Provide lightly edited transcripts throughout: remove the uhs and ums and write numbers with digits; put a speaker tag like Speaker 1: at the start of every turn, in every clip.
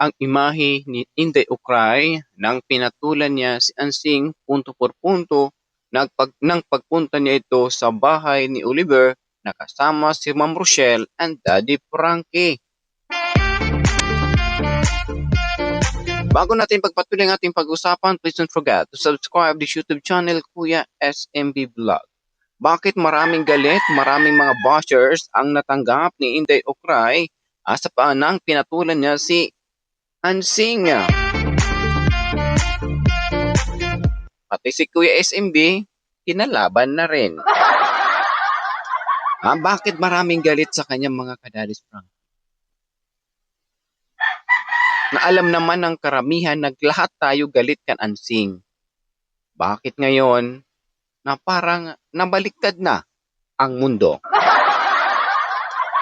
Speaker 1: ang imahe ni Inday Ukray nang pinatulan niya si Ansing punto por punto nang pagpunta niya ito sa bahay ni Oliver na kasama si Ma'am Rochelle and Daddy Frankie. Bago natin pagpatuloy ang ating pag-usapan, please don't forget to subscribe this YouTube channel, Kuya SMB Vlog. Bakit maraming galit, maraming mga bashers ang natanggap ni Inday Ukray sa paanang pinatulan niya si Ansing? Pati si Kuya SMB, kinalaban na rin. Bakit maraming galit sa kanyang mga kadadis Frank? Na alam naman ng karamihan na lahat tayo galit kan Ansing. Bakit ngayon na parang nabaliktad na ang mundo?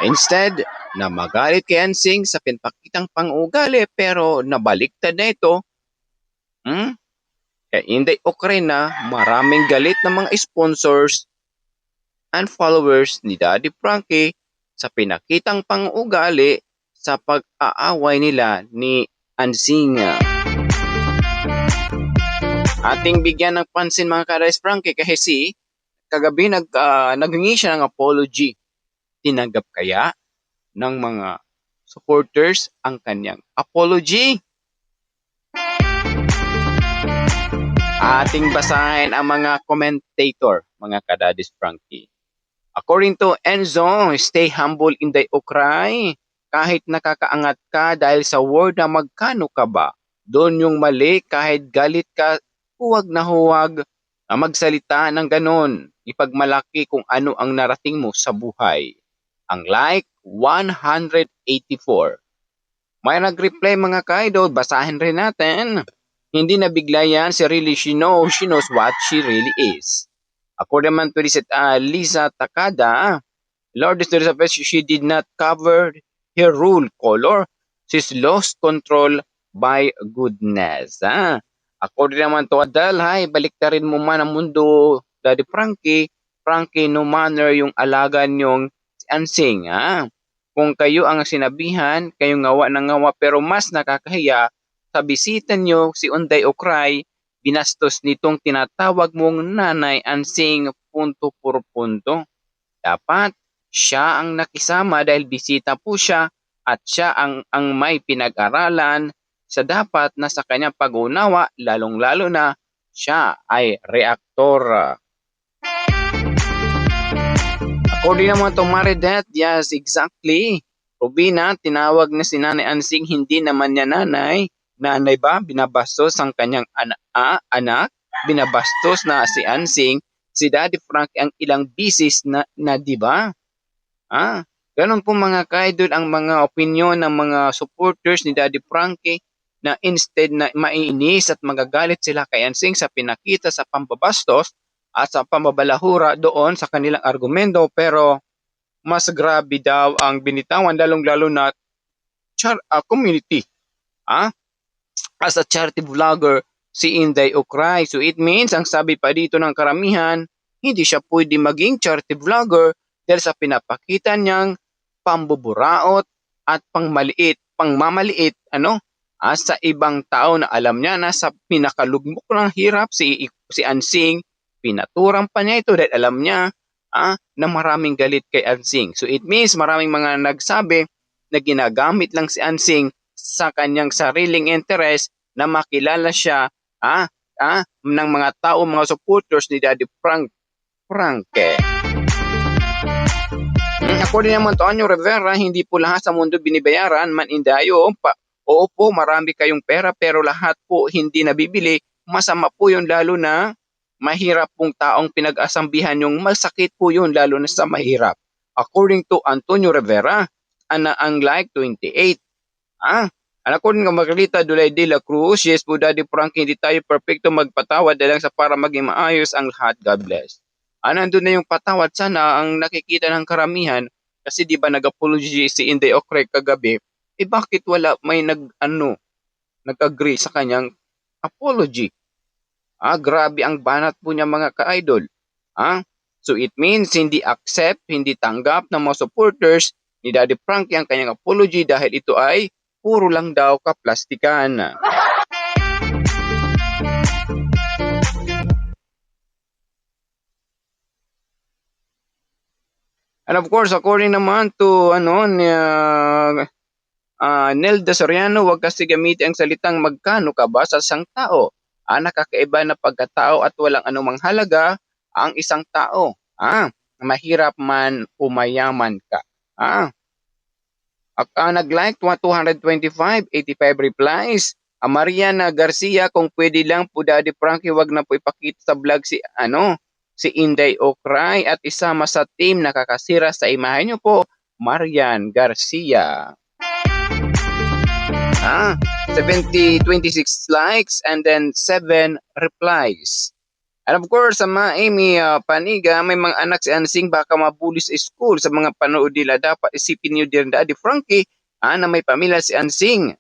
Speaker 1: Instead na magalit kay Ansing sa pinapakitang pang-ugali pero nabaliktad na ito, kaya Inday Ukray na maraming galit ng mga sponsors and followers ni Daddy Frankie sa pinakitang pang-ugali sa pag-aaway nila ni Ansing. Ating bigyan ng pansin mga kadadis Frankie kasi kagabi naghingi siya ng apology. Tinanggap kaya ng mga supporters ang kanyang apology? Ating basahin ang mga commentator, mga kadadis Frankie. According to Enzo, stay humble Inday Ukray. Kahit nakakaangat ka dahil sa word na magkano ka ba, doon yung mali. Kahit galit ka, huwag na huwag magsalita ng ganon. Ipagmalaki kung ano ang narating mo sa buhay. Ang like, 184. May nag-reply mga kaidol, basahin rin natin. Hindi na bigla yan, she knows what she really is. According naman to Lisa Takada, Lord is the she did not cover her rule color. She's lost control by goodness. According naman to Adal, baliktarin mo man ang mundo, Daddy Frankie. Frankie, no manner yung alaga niyong si Ansing. Kung kayo ang sinabihan, kayo ngawa ng ngawa pero mas nakakahiya sa bisita niyo si Inday Ukray, binastos nitong tinatawag mong Nanay Ansing punto por punto. Dapat siya ang nakisama dahil bisita po siya at siya ang may pinag-aralan sa dapat na sa kanyang pag-unawa, lalong-lalo na siya ay reaktor. According naman to Maridet, yes, exactly. Rubina, tinawag na si Nanay Ansing, hindi naman niya nanay. Nanay ba? Binabastos ang kanyang anak? Binabastos na si Ansing, si Daddy Frankie ang ilang bisis na di ba? Ganun po mga kaidol ang mga opinion ng mga supporters ni Daddy Frankie na instead na maiinis at magagalit sila kay Ansing sa pinakita sa pambabastos at sa pambabalahura doon sa kanilang argumento, pero mas grabe daw ang binitawan lalong-lalo na community. As a charity vlogger, si Inday Ukray. So it means, ang sabi pa dito ng karamihan, hindi siya pwede maging charity vlogger dahil sa pinapakita niyang pambuburaot at pangmamaliit, sa ibang tao na alam niya na sa pinakalugmok ng hirap si Ansing, pinaturang pa niya ito dahil alam niya na maraming galit kay Ansing. So it means maraming mga nagsabi na ginagamit lang si Ansing sa kanyang sariling interest na makilala siya ng mga tao, mga supporters ni Daddy Frankie. According naman to Anyo Rivera, hindi po lahat sa mundo binibayaran man indayo. Oo po, marami kayong pera pero lahat po hindi nabibili. Masama po yun, lalo na mahirap pong taong pinag-asambihan yung masakit po yun, lalo na sa mahirap. According to Antonio Rivera, ang like 28. According to Margarita Dulay de la Cruz, yes po Daddy Frankie, hindi tayo perfecto, magpatawad na lang sa para maging maayos ang lahat. God bless. Nandun na yung patawad, sana ang nakikita ng karamihan, kasi di ba nag-apology si Inday Ukray kagabi, bakit wala may nag-agree sa kanyang apology? Grabe ang banat po niya mga ka-idol. So it means hindi accept, hindi tanggap ng mga supporters ni Daddy Frankie ang kanyang apology dahil ito ay puro lang daw kaplastikan. And of course, according naman to Nelda Soriano, huwag kasi gamitin ang salitang magkano ka ba sa isang tao. Nakakaiba na pagkatao at walang anumang halaga ang isang tao. Mahirap man o mayaman ka. Nag-like 225, 85 replies. Mariana Garcia, kung pwede lang po Daddy Frankie, wag na po ipakita sa vlog si Inday Okray at isama sa team nakakasira sa imahe niyo po, Marian Garcia. 26 likes and then 7 replies. And of course, sa mga Amy Paniga, may mga anak si Ansing baka mabuli sa school sa mga panood nila. Dapat isipin niyo din, Daddy Frankie, na may pamilya si Ansing.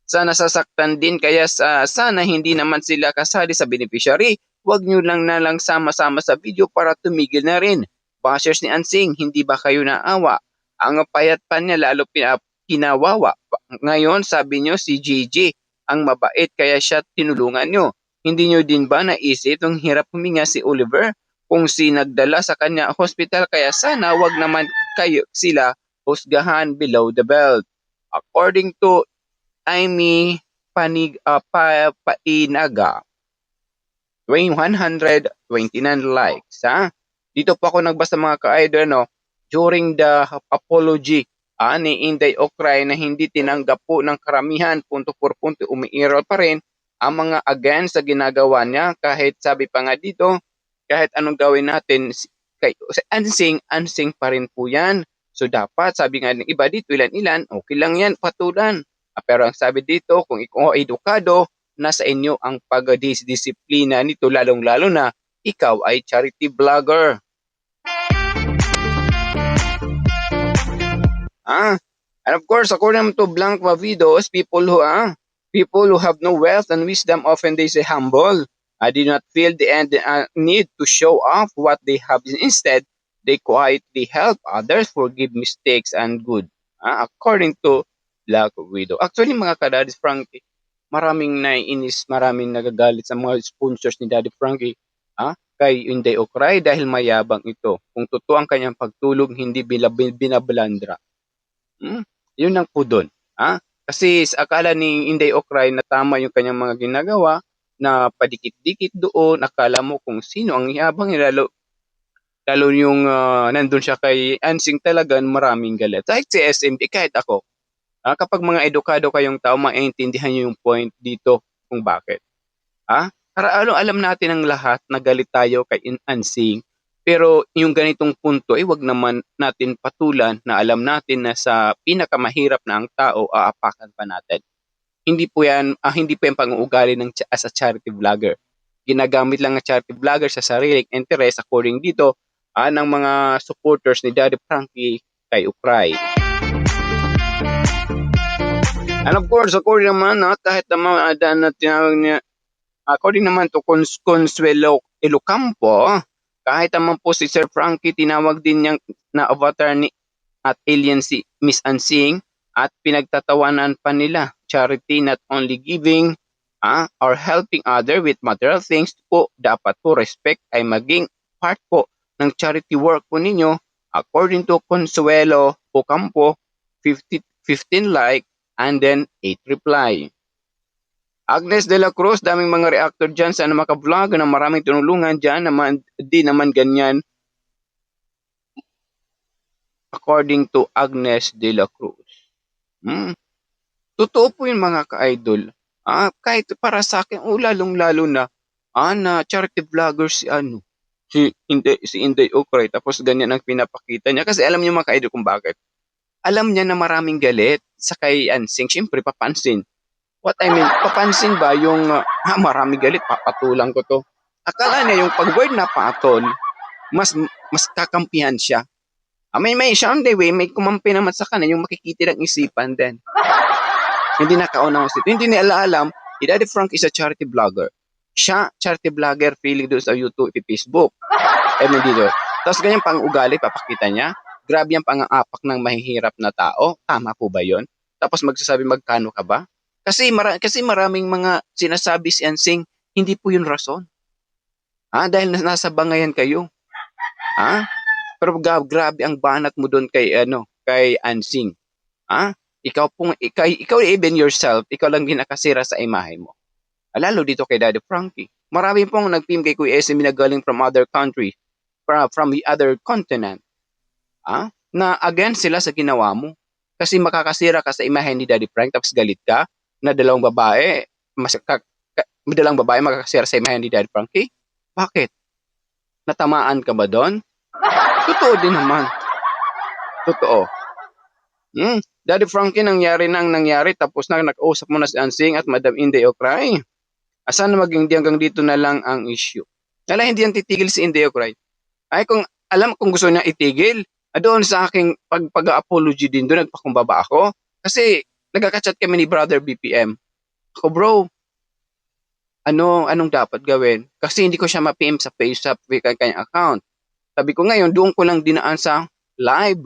Speaker 1: Sana sasaktan din kaya sana hindi naman sila kasali sa beneficiary. Huwag niyo lang na lang sama-sama sa video para tumigil na rin. Bashers ni Ansing, hindi ba kayo naawa? Ang payat pa niya lalo pinawawa. Ngayon, sabi niyo si Gigi ang mabait kaya siya tinulungan niyo. Hindi nyo din ba naisip nung hirap huminga si Oliver kung nagdala sa kanya hospital kaya sana wag naman kayo sila husgahan below the belt. According to Amy Painaga, 129 likes. Dito po ako nagbasa mga ka-idol during the apology ni Inday Okray na hindi tinanggap po ng karamihan punto por punto umiiral pa rin ang mga against sa ginagawa niya kahit sabi pa nga dito, kahit anong gawin natin, ansing pa rin po yan. So dapat, sabi nga ng iba dito, ilan-ilan, okay lang yan, patulan. Pero ang sabi dito, kung ikaw edukado, nasa inyo ang pagdisiplina nito, lalong-lalo na ikaw ay charity vlogger. And of course, according to Blank Videos, people who have no wealth and wisdom often they say humble. I do not feel the need to show off what they have. Instead, they quietly help others forgive mistakes and good. According to Black Widow. Actually, mga ka-Daddy Frankie, maraming naiinis, maraming nagagalit sa mga sponsors ni Daddy Frankie kay Inday Okray dahil mayabang ito. Kung totoo ang kanyang pagtulong, hindi binabalandra. Yun lang po doon. Kasi sa akala ni Inday Okray na tama yung kanyang mga ginagawa, na padikit-dikit doon, akala mo kung sino ang yabang, lalo yung nandun siya kay Ansing, talagang maraming galit. Kahit si SMB, kahit ako, kapag mga edukado kayong tao, maintindihan nyo yung point dito kung bakit. Para alam natin ang lahat na galit tayo kay Ansing, pero yung ganitong punto ay wag naman natin patulan na alam natin na sa pinakamahirap na ang tao, aapakan pa natin. Hindi po yan pang-uugali as a charity vlogger. Ginagamit lang ng charity vlogger sa sariling interest according dito ng mga supporters ni Daddy Frankie kay Okray. And of course, according naman kahit naman tinawag niya, according naman to Consuelo Ilocampo, kahit naman po si Sir Frankie, tinawag din niyang na avatar ni at alien si Miss Ansing at pinagtatawanan pa nila. Charity, not only giving or helping other with material things po, dapat po respect ay maging part po ng charity work po ninyo. According to Consuelo Ocampo, 15 like and then 8 reply. Agnes de la Cruz, daming mga reactor dyan. Sana maka-vlog na maraming tinulungan dyan. Di naman ganyan. According to Agnes de la Cruz. Totoo po yun mga ka-idol. Kahit para sa akin, lalong-lalo na charity vlogger si Inday Okray. Tapos ganyan ang pinapakita niya. Kasi alam niyo mga ka-idol kung bakit. Alam niya na maraming galit sa kay Ansing. Siyempre, papansin. What I mean, papansin ba yung marami galit, papatulang ko to. Akala niya yung pag-word na patol, mas kakampihan siya. May someday may kumampi naman sa kanya yung makikita ng isipan din. Hindi nakaunang sito. Hindi nila alam, Daddy Frank is a charity vlogger. Siya, charity vlogger, feeling doon sa YouTube at Facebook. Dito. Tapos ganyan pang ugali, papakita niya. Grabe yung pang-aapak ng mahihirap na tao. Tama po ba yon? tapos magsasabi magkano ka ba? Kasi maraming mga sinasabi si Ansing, hindi po yun rason. Dahil nasa bangayan kayo. Ha? Pero grabe ang banat mo doon kay kay Ansing. Ikaw pong ikaw even yourself, ikaw lang din nakasira sa imahe mo. Lalo dito kay Daddy Frankie. Marami pong nag-team kay Kuya SM na galing from other country, from the other continent. Na against sila sa ginawa mo. Kasi makakasira ka sa imahe ni Daddy Frank tapos galit ka na dalawang babae, dalawang babae makakasira sa imahe ni Daddy Frankie. Bakit? Natamaan ka ba doon? Totoo din naman. Totoo. Daddy Frankie, nangyari tapos na nag-usap mo na si Ansing at Madam Inday Okray. Sana maging di hanggang dito na lang ang issue. Hindi yan titigil si Inday Okray. Kung gusto niya itigil, doon sa aking pag-apology din doon, nagpakumbaba ako. Kasi nagkaka-chat kami ni Brother BPM. Ako, bro, anong dapat gawin? Kasi hindi ko siya ma-PM sa FaceApp kanyang account. Sabi ko ngayon, doon ko lang dinaan sa live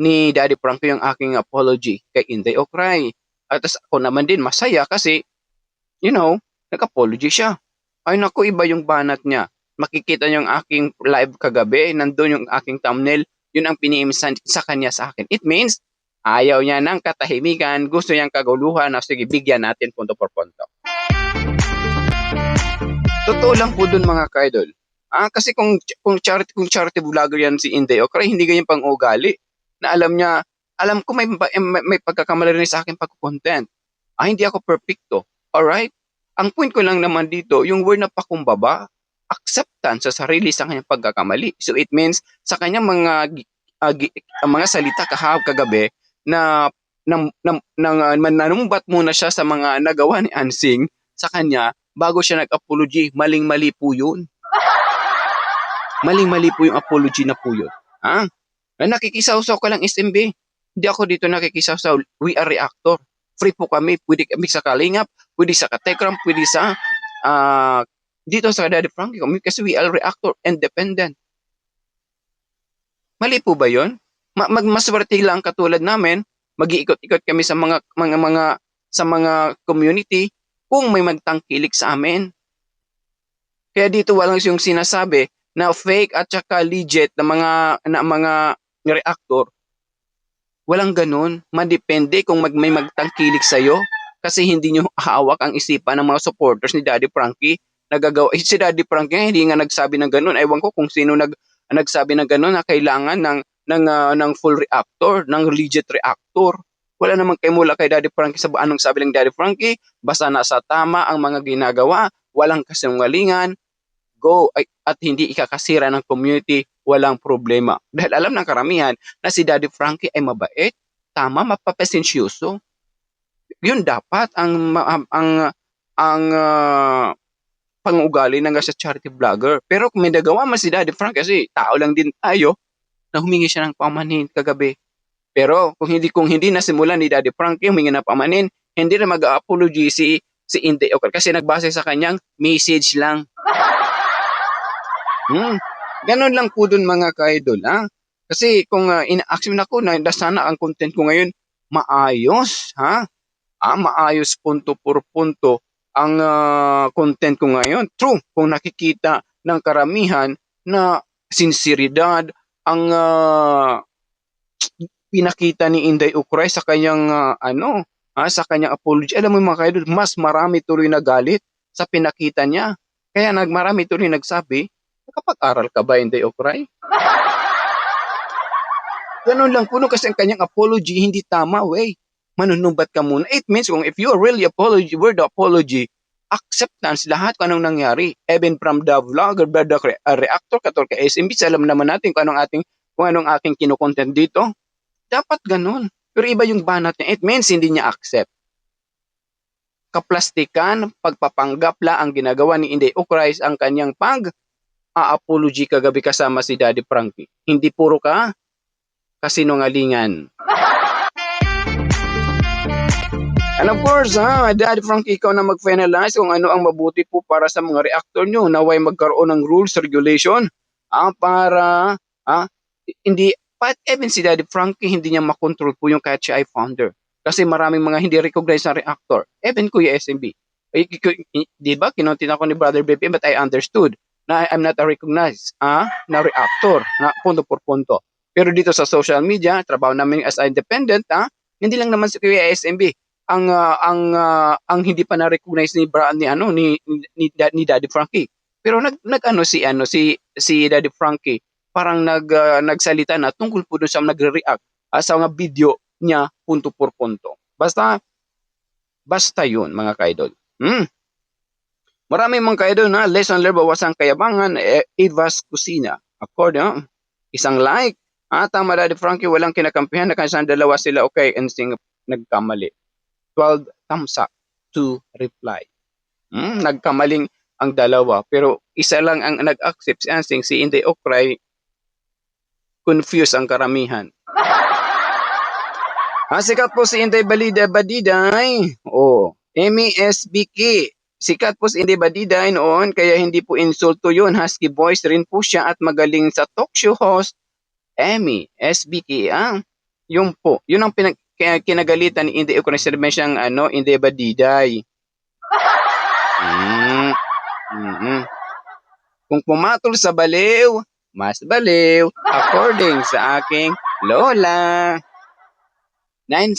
Speaker 1: ni Daddy Frankie yung aking apology kay Inday Okray. At ako naman din masaya kasi, nag-apology siya. Ay naku, iba yung banat niya. Makikita niyo yung aking live kagabi, nandun yung aking thumbnail, yun ang piniimsan sa kanya sa akin. It means, ayaw niya ng katahimikan, gusto niyang kaguluhan, sige, bigyan natin punto por punto. Totoo lang po dun mga ka-idol. Kasi kung charity vlogger yan si Inday Okray, hindi ganyan pang ugali. Na alam ko may pagkakamali rin sa akin pag-content. Hindi ako perfecto. Alright? Ang point ko lang naman dito, yung word na pakumbaba, acceptance sa sarili sa kanyang pagkakamali. So it means sa kanyang mga salita kagabi na nanumbat muna siya sa mga nagawa ni Ansing sa kanya bago siya nag-apology. Maling-mali po yun. Maling-mali po yung apology na po yun. Nakikisaw-saw ka lang SMB. Hindi ako dito nakikisaw-saw. We are reactor. Free po kami. Pwede kami sa Kalingap, pwede sa Katekram, pwede sa dito sa Daddy Frankie kasi we are reactor independent. Mali po ba yun? Magmaswerte lang katulad namin, mag-iikot-ikot kami sa mga community kung may magtangkilik sa amin. Kaya dito walang yung sinasabi na fake at saka legit na mga reactor. Walang ganun. Madepende kung may magtangkilik sa'yo kasi hindi nyo hawak ang isipan ng mga supporters ni Daddy Frankie. Si Daddy Frankie hindi nga nagsabi ng ganun. Ewan ko kung sino nagsabi ng ganun na kailangan ng full reactor, ng legit reactor. Wala namang mula kay Daddy Frankie sa anong sabi ng Daddy Frankie. Basta nasa tama ang mga ginagawa, walang kasinungalingan, go at hindi ikakasira ng community, walang problema. Dahil alam ng karamihan na si Daddy Frankie ay mabait, tama, mapapasensyoso. Yun dapat ang pang-ugali ng sa charity vlogger. Pero kung may nagawa man si Daddy Frankie, kasi tao lang din tayo, na humingi siya ng pamanin kagabi. Pero kung hindi nasimulan ni Daddy Frankie humingi ng pamanin, hindi na mag-apology si Inday Okray kasi nagbase sa kanyang message lang. Ganon lang po dun mga ka-idol. Kasi kung in-action ako na sana ang content ko ngayon maayos, maayos punto por punto ang content ko ngayon. True, kung nakikita ng karamihan na sinseridad ang pinakita ni Inday Okray sa kanyang sa kanyang apology. Alam mo mga ka-idol, mas marami tuloy na galit sa pinakita niya. Kaya marami tuloy nagsabi, nakapag-aral ka ba, Inday Okray? Ganun lang po kasi ang kanyang apology hindi tama, wey. Manunumbat ka muna. It means kung if you really apology, word apology, acceptance, lahat kung anong nangyari. Even from the vlogger, the reactor, katulad kay SMB, alam naman natin kung anong aking kinukontent dito. Dapat ganun. Pero iba yung banat niya. It means hindi niya accept. Kaplastikan, pagpapanggapla ang ginagawa ni Inday Okray ang kanyang apology kagabi kasama si Daddy Frankie. Hindi puro kasinungalingan. And of course, Daddy Frankie, ikaw na mag-finalize kung ano ang mabuti po para sa mga reactor nyo. Naway magkaroon ng rules, regulation, para hindi, but even si Daddy Frankie, hindi niya makontrol po yung kahit siya ay founder. Kasi maraming mga hindi recognized na reactor. Even Kuya SMB. Di ba? Kinontin ako ni Brother BPM but I understood na I'm not a recognized na reactor na punto por punto. Pero dito sa social media, trabaho namin as independent, hindi lang naman si Kuya SMB ang hindi pa na-recognize ni Daddy Frankie. Pero si Daddy Frankie parang nagsalita na tungkol po doon sa nagre-react sa mga video niya punto por punto. Basta yun mga kaidol. Marami mga kaidol na lesson learned bawasang kayabangan Eva's Kusina. According, isang like. Tama Daddy Frankie, walang kinakampihan na kasi dalawa sila okay and nagkamali. 12 thumbs up to reply. Nagkamaling ang dalawa pero isa lang ang nag-accept si Ansing, si Inday Okray confused ang karamihan. Sikat po si Inday Badiday. MESBK. Sikat po si Inday Badiday noon kaya hindi po insulto yun. Husky voice rin po siya at magaling sa talk show host. MESBK. Yun po. Yun ang kinagalitan ni Inday Okray sa siyang Inday Badiday. Kung pumatol sa baliw, mas baliw according sa aking lola. 9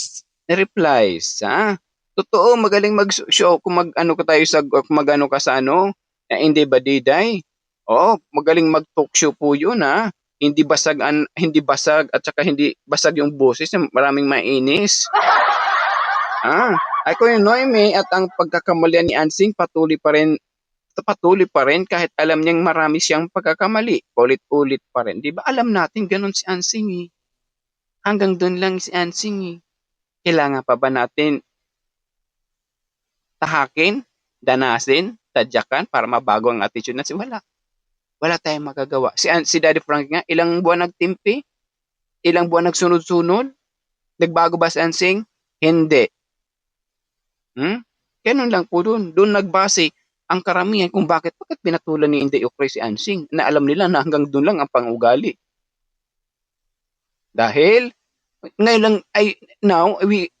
Speaker 1: replies, Totoo, magaling mag-show kung mag-ano ka sa hindi Badiday. Oo, magaling mag-talk show po 'yun, Hindi basag at saka hindi basag yung boses, maraming mainis. Ay ko yung Noemi at ang pagkakamalian ni Ansing patuloy pa rin kahit alam niyang marami siyang pagkakamali. Ulit-ulit pa rin. Di ba alam natin ganun si Ansing eh. Hanggang doon lang si Ansing eh. Kailangan pa ba natin tahakin, danasin, tadyakan para mabago ang attitude natin? Wala tayong magagawa. Si Daddy Frank nga, ilang buwan nagtimpi? Ilang buwan nagsunod-sunod? Nagbago ba si Ansing? Hindi. Ganun lang po doon. Doon nagbase ang karamihan kung bakit pinatulan ni Inday Okray si Ansing na alam nila na hanggang doon lang ang pangugali. Dahil ngayon lang now we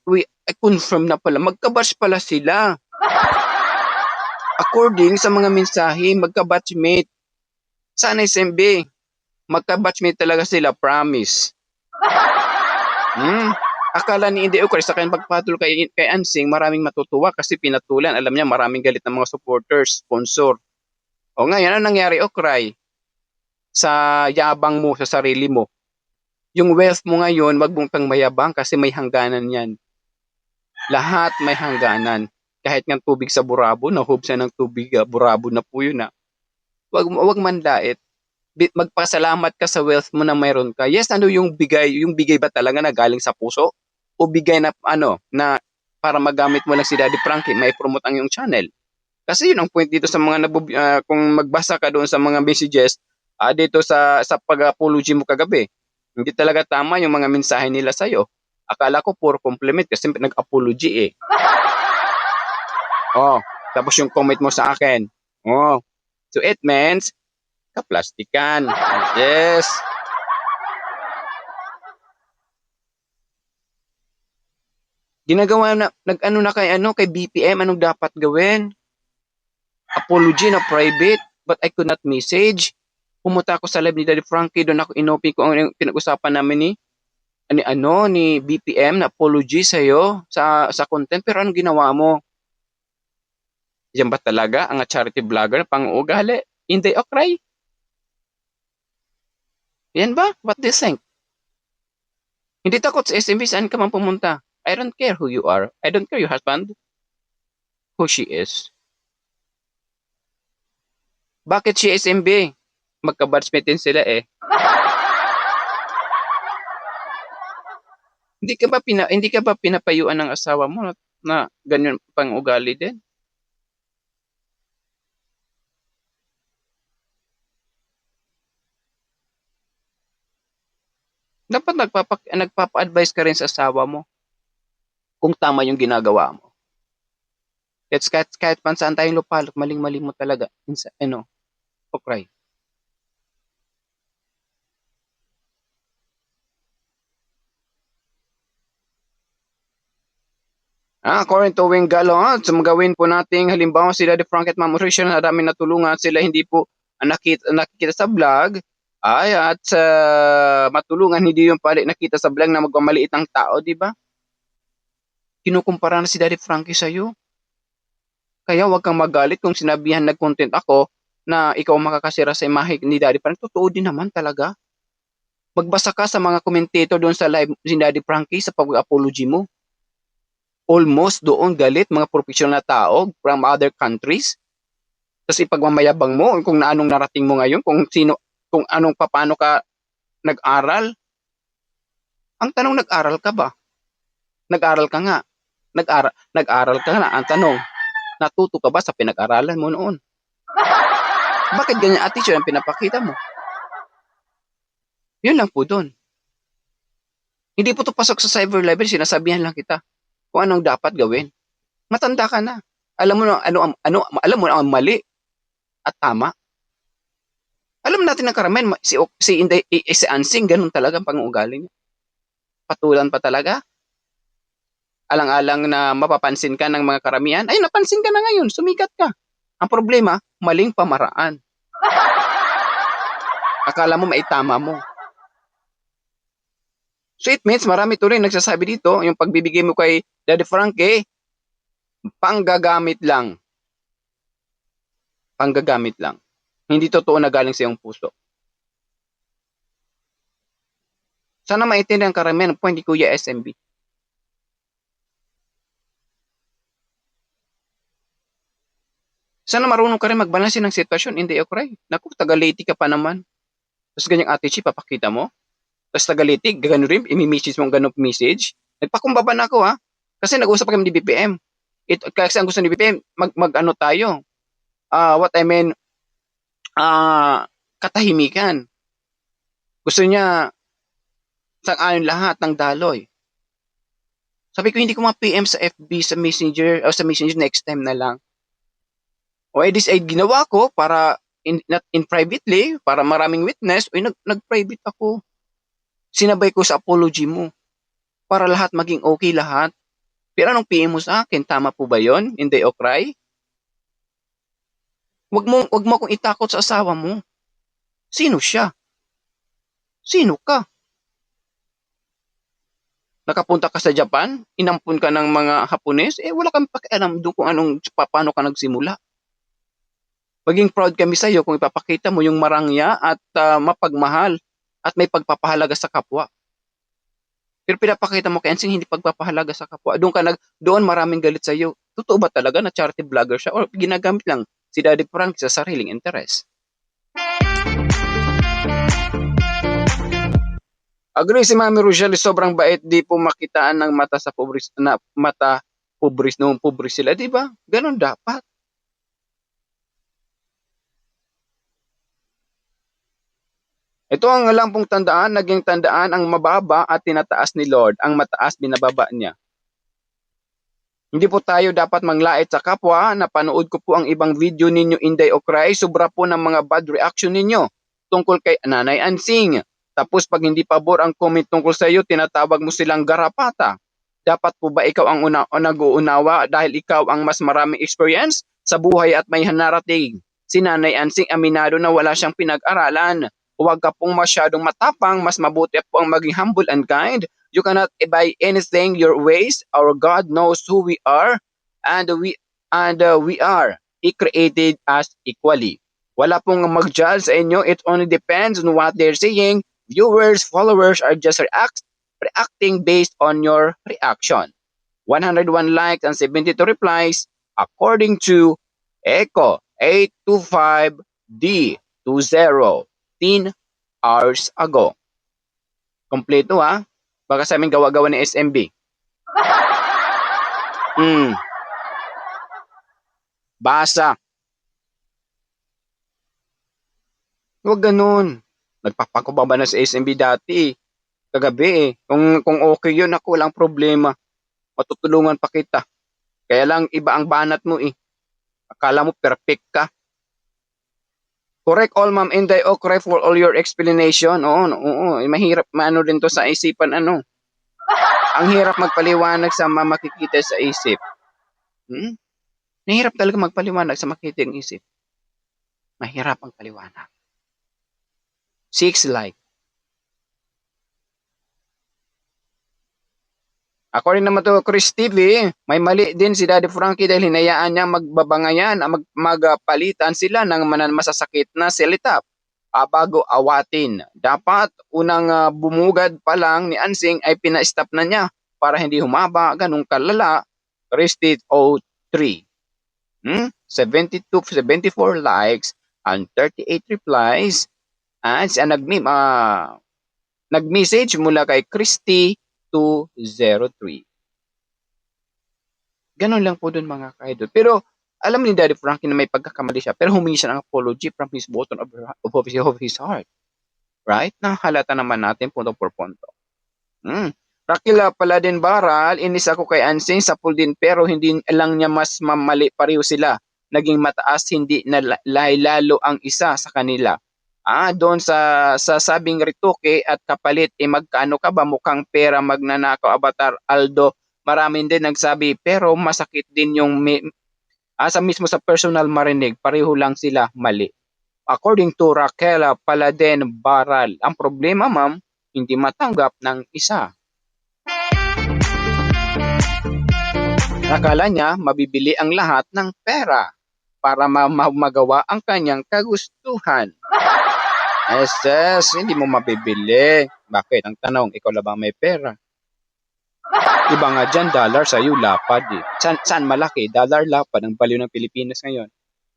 Speaker 1: confirm na pala magkabatch pala sila. According sa mga mensahe, magkabatchmate. Sana SMB, magkabatchmate talaga sila, promise. Akala ni Inday Okray sa kanyang pagpatol kay Ansing, maraming matutuwa kasi pinatulan. Alam niya maraming galit ng mga supporters, sponsor. O ngayon, ano nangyari Okray? Sa yabang mo, sa sarili mo. Yung wealth mo ngayon, wag mong pang mayabang kasi may hangganan yan. Lahat may hangganan. Kahit ng tubig sa burabo, nahubsan ng tubig, burabo na po yun. Wag manlait. Magpasalamat ka sa wealth mo na mayroon ka. Yes, yung bigay ba talaga na galing sa puso? O bigay na na para magamit mo lang si Daddy Frankie, may promote ang iyong channel. Kasi yun ang point dito sa mga kung magbasa ka doon sa mga messages dito sa pag-apology mo kagabi. Hindi talaga tama yung mga mensahe nila sa iyo. Akala ko puro compliment kasi nag-apology eh. Tapos yung comment mo sa akin. So it means kaplastikan. Yes. Ginagawa na kay BPM anong dapat gawin? Apology na private but I could not message. Pumunta ako sa live ni Daddy Frankie, doon ako inopen ko ang pinag-usapan namin ni BPM na apology sa iyo sa content pero anong ginawa mo? Yan ba talaga ang charity vlogger pang-uugali? Inday Okray? Yan ba? What do you think? Hindi takot sa SMB, saan ka man pumunta? I don't care who you are. I don't care your husband. Who she is. Bakit si SMB? Magka-batchmate din sila eh. Hindi ka ba pinapayuan ng asawa mo na ganyan pang ugali din? Dapat nagpapa-advise ka rin sa asawa mo kung tama yung ginagawa mo. Kahit pan saan tayong lupalok, maling-mali mo talaga. Okray. According to Wingalo, gawin po nating halimbawa si Daddy Frank at Ma'am Rachel na dami natulungan sila hindi po nakikita sa vlog at matulungan hindi yung pali nakita sa vlog na magmamaliit ang tao, di ba? Kinukumpara na si Daddy Frankie sa'yo. Kaya huwag kang magalit kung sinabihan nag-content ako na ikaw makakasira sa imahe ni Daddy Frankie. Totoo din naman talaga. Magbasa ka sa mga commentator doon sa live ni Daddy Frankie sa pag-apology mo. Almost doon galit mga professional na tao from other countries. Tapos ipagmamayabang mo kung anong narating mo ngayon, kung paano ka nag-aral. Ang tanong, nag-aral ka ba? Nag-aral ka nga. Nag-aral ka na. Ang tanong, natuto ka ba sa pinag-aralan mo noon? Bakit ganyan attitude ang pinapakita mo? Yun lang po doon. Hindi po ito pasok sa cyber library, sinasabihan lang kita kung anong dapat gawin. Matanda ka na. Alam mo na alam mo na ang mali at tama. Alam natin ng karamihan si Ansing ganun talaga ang pang-uugali niya. Patulan pa talaga. Alang-alang na mapapansin ka ng mga karamihan, ay napansin ka na ngayon, sumikat ka. Ang problema, maling pamaraan. Akala mo maitama mo. So it means marami tuloy nagsasabi dito, yung pagbibigay mo kay Daddy Frankie, panggagamit lang. Panggagamit lang. Hindi totoo na galing sa iyong puso. Sana maintindihan ang karamihan ng point ni Kuya SMB. Sana marunong ka rin magbalanse ng sitwasyon, hindi okay. Naku, tagaliti ka pa naman. Tapos ganyang attitude, papakita mo. Tapos tagaliti, gano'n rin, imi-message mo ang gano'ng message. Nagpakumbaba na ako Kasi nag-usap kami ni BPM. Kasi ang gusto ni BPM, mag-ano tayo. Katahimikan. Gusto niya, sang-ayon lahat ng daloy. Sabi ko, hindi ko ma-PM sa FB, sa Messenger, o sa Messenger next time na lang. O this ay ginawa ko para not in privately, para maraming witness, nag-private ako. Sinabay ko sa apology mo para lahat maging okay lahat. Pero anong PM mo sa akin? Tama po ba yon? Hindi o cry? Wag mo akong itakot sa asawa mo. Sino siya? Sino ka? Nakapunta ka sa Japan? Inampun ka ng mga Hapones? Wala kang pakialam doon kung paano ka nagsimula. Maging proud kami sa iyo kung ipapakita mo yung marangya at mapagmahal at may pagpapahalaga sa kapwa. Pero pinapakita mo kay Ansing hindi pagpapahalaga sa kapwa. Doon maraming galit sa iyo. Totoo ba talaga na charity vlogger siya o ginagamit lang si Daddy Frank sa sariling interes? Agree si Mami Rochelle, sobrang bait, di po makitaan ng mata sa pobris noong pobris sila, di ba? Ganon dapat. Ito ang lang pong tandaan, naging tandaan ang mababa at tinataas ni Lord, ang mataas binababa niya. Hindi po tayo dapat manglait sa kapwa. Napanood ko po ang ibang video ninyo, Inday o Cry. Sobra po ng mga bad reaction ninyo tungkol kay Nanay Ansing. Tapos pag hindi pabor ang comment tungkol sa iyo, tinatawag mo silang garapata. Dapat po ba ikaw ang nag-uunawa dahil ikaw ang mas maraming experience sa buhay at may narating? Si Nanay Ansing aminado na wala siyang pinag-aralan. Huwag ka pong masyadong matapang, mas mabuti po ang maging humble and kind. You cannot buy anything your ways. Our God knows who we are and we are. He created us equally. Wala pong mag-judge sa inyo. It only depends on what they're saying. Viewers, followers are just reacting based on your reaction. 101 likes and 72 replies according to Echo 825D20 10 hours ago. Kompleto Baka sa amin gawa-gawa ni SMB. Basa. Huwag ganun. Nagpapakubaba na sa SMB dati. Kagabi Kung okay yun, ako walang problema. Matutulungan pa kita. Kaya lang iba ang banat mo Akala mo perfect ka. Correct all, Ma'am Inday Okray, for all your explanation. Oo. Mahirap din to sa isipan Ang hirap magpaliwanag sa makikita sa isip. Nahirap talaga magpaliwanag sa makikita ng isip. Mahirap ang paliwanag. 6 like. According naman to Chris TV, may mali din si Daddy Frankie dahil hinayaan niya magbabangayan, magpalitan sila ng masasakit na silitap bago awatin. Dapat unang bumugad pa lang ni Ansing ay pina-stop na niya para hindi humaba ganung kalala. Chris TV 03. 72, 74 likes and 38 replies. And siya nag-message mula kay Christy 203. Ganon lang po dun mga ka-idol. Pero alam ni Daddy Frankie na may pagkakamali siya pero humingi siya ng apology from his bottom of his heart. Right? Nakahalata naman natin punto por punto. Rakila pala din Baral, inis ako kay Ansing sa pool din pero hindi lang niya mas mamali pareho sila. Naging mataas hindi na lalo ang isa sa kanila. Doon sa sabing rituke at kapalit, magkano ka ba mukhang pera magnanakaw Avatar Aldo? Maraming din nagsabi pero masakit din yung sa mismo sa personal marinig, pareho lang sila mali. According to Raquel Paladin Baral, ang problema ma'am, hindi matanggap ng isa. Nakala niya mabibili ang lahat ng pera para magawa ang kanyang kagustuhan. Yes, hindi mo mabibili. Bakit? Ang tanong, ikaw lang ba may pera? Iba nga dyan, dollar sa'yo, lapad eh. Saan malaki? Dollar lapad ang value ng Pilipinas ngayon.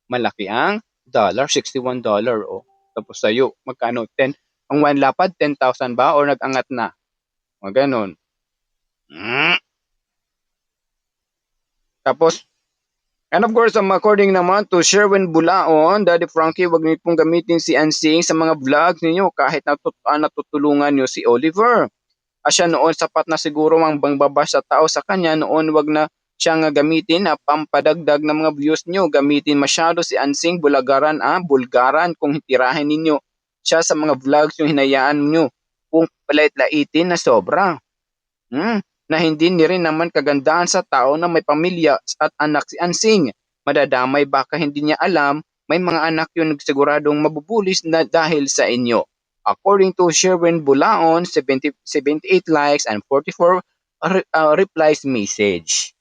Speaker 1: Malaki ang dollar, $61 oh. Tapos sa'yo, magkano? 10? Ang one lapad, 10,000 ba? Or nag-angat na? O ganun. Tapos, and of course, according naman to Sherwin Bulaon, Daddy Frankie, wag niyo pong gamitin si Ansing sa mga vlogs ninyo kahit natutulungan niyo si Oliver. Siya noon sapat na siguro ang bangbabash sa tao sa kanya noon, wag na siyang gamitin na pampadagdag ng mga views niyo. Gamitin masyado si Ansing, bulgaran kung hitirahin ninyo siya sa mga vlogs yung hinayaan niyo. Kung palait-laitin na sobra. Na hindi ni rin naman kagandahan sa tao na may pamilya at anak si Ansing. Madadamay baka hindi niya alam, may mga anak yun siguradong mabubulis na dahil sa inyo. According to Sherwin Bulaon, 78 likes and 44 replies message.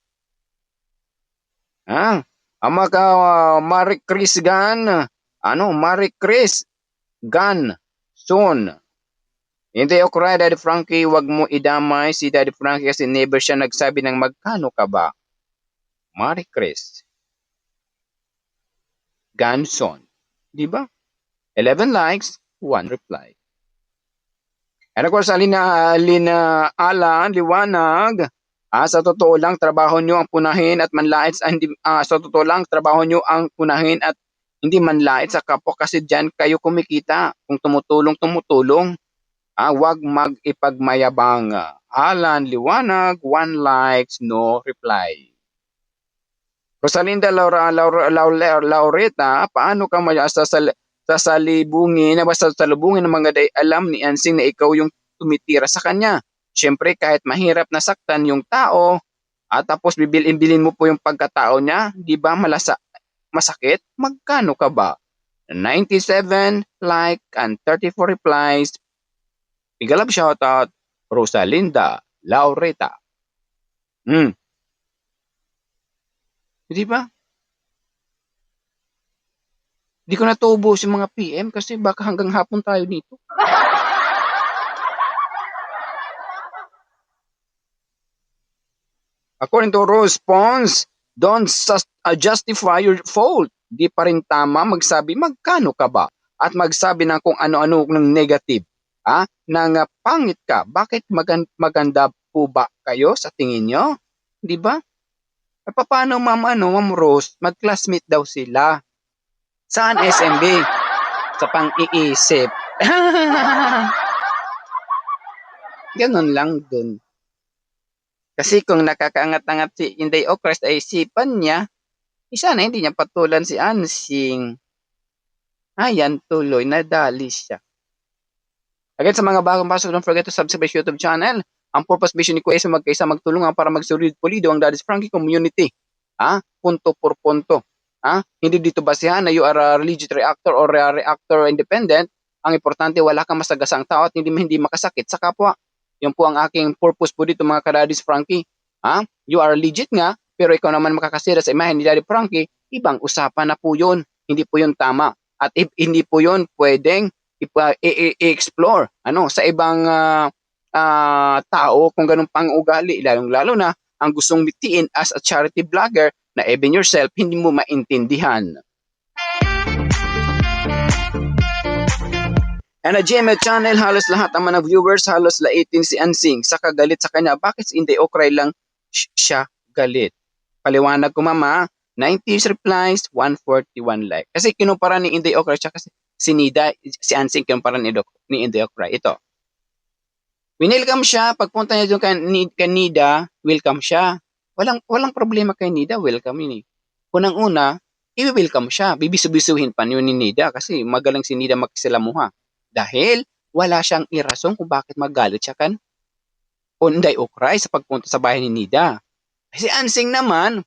Speaker 1: Marie Chris Gan, Marie Chris Gan Son. Hindi ako cry, Daddy Frankie, wag mo idamay si Daddy Frankie kasi never siya nagsabi ng magkano ka ba. Marie Chris Ganson. Di ba? 11 likes, 1 reply. And of course, Alina Alan, liwanag. Sa totoo lang, trabaho nyo ang punahin at manlait. Sa totoo lang, trabaho nyo ang punahin at hindi manlait sa kapwa kasi dyan kayo kumikita. Kung tumutulong. Wag mag-ipagmayabang. Alan, liwanag, 1 likes, no reply. Rosalinda Laureta, paano ka sasalubungin ng mga alam ni Ansing na ikaw yung tumitira sa kanya? Siyempre, kahit mahirap na saktan yung tao, tapos bibilin mo po yung pagkatao niya, di ba masakit? Magkano ka ba? 97 like and 34 replies. Big love shoutout, Rosalinda Laureta. Di ba? Di ko natubo si mga PM kasi baka hanggang hapon tayo dito. According to Rose Pons, don't justify your fault. Di pa rin tama magsabi magkano ka ba at magsabi ng kung ano-ano ng negative. Nang pangit ka, bakit maganda po ba kayo sa tingin nyo? Di ba? Paano Ma'am Rose, mag-classmate daw sila. Saan SMB? Sa pang-iisip. Ganun lang dun. Kasi kung nakakaangat-angat si Inday Ocrest ay isipan niya, sana hindi niya patulan si Ansing. Ayan, tuloy, nadali siya. Again, sa mga bagong pasok, don't forget to subscribe sa YouTube channel. Ang purpose mission ni Kuya magkaisa magtulungan para magsolid-pulido ang Daddy's Frankie community. Punto por punto. Hindi dito basehan na you are a legit reactor or a reactor independent. Ang importante wala kang masagasang tao at hindi makasakit sa kapwa. Yan po ang aking purpose po dito mga ka-Daddy's Frankie. You are legit nga, pero ikaw naman makakasira sa imahe ni Daddy Frankie, ibang usapan na po yun. Hindi po yun tama. At hindi po yun pwedeng i-explore sa ibang tao kung ganun pang ugali, lalong-lalo na ang gustong bitiin as a charity vlogger na even yourself hindi mo maintindihan. And a GMA channel, halos lahat ang mga viewers, halos laitin si Ansing sa kagalit sa kanya. Bakit si Inday Okray lang siya galit? Paliwanag ko mama, 90 replies, 141 like. Kasi kinumpara ni Inday Okray siya kasi si Nida, si Ansing kinumpara ni Inday Okray. Ito. Winelcome siya, pagpunta niya doon kay Nida, welcome siya. Walang problema kay Nida, welcome yun eh. Unang-una, i-welcome siya. Bibisubisuhin pa niyo ni Nida kasi magaling si Nida makisilamuha. Dahil wala siyang irason kung bakit magalit siya kan Inday Okray sa pagpunta sa bahay ni Nida. Si Ansing naman,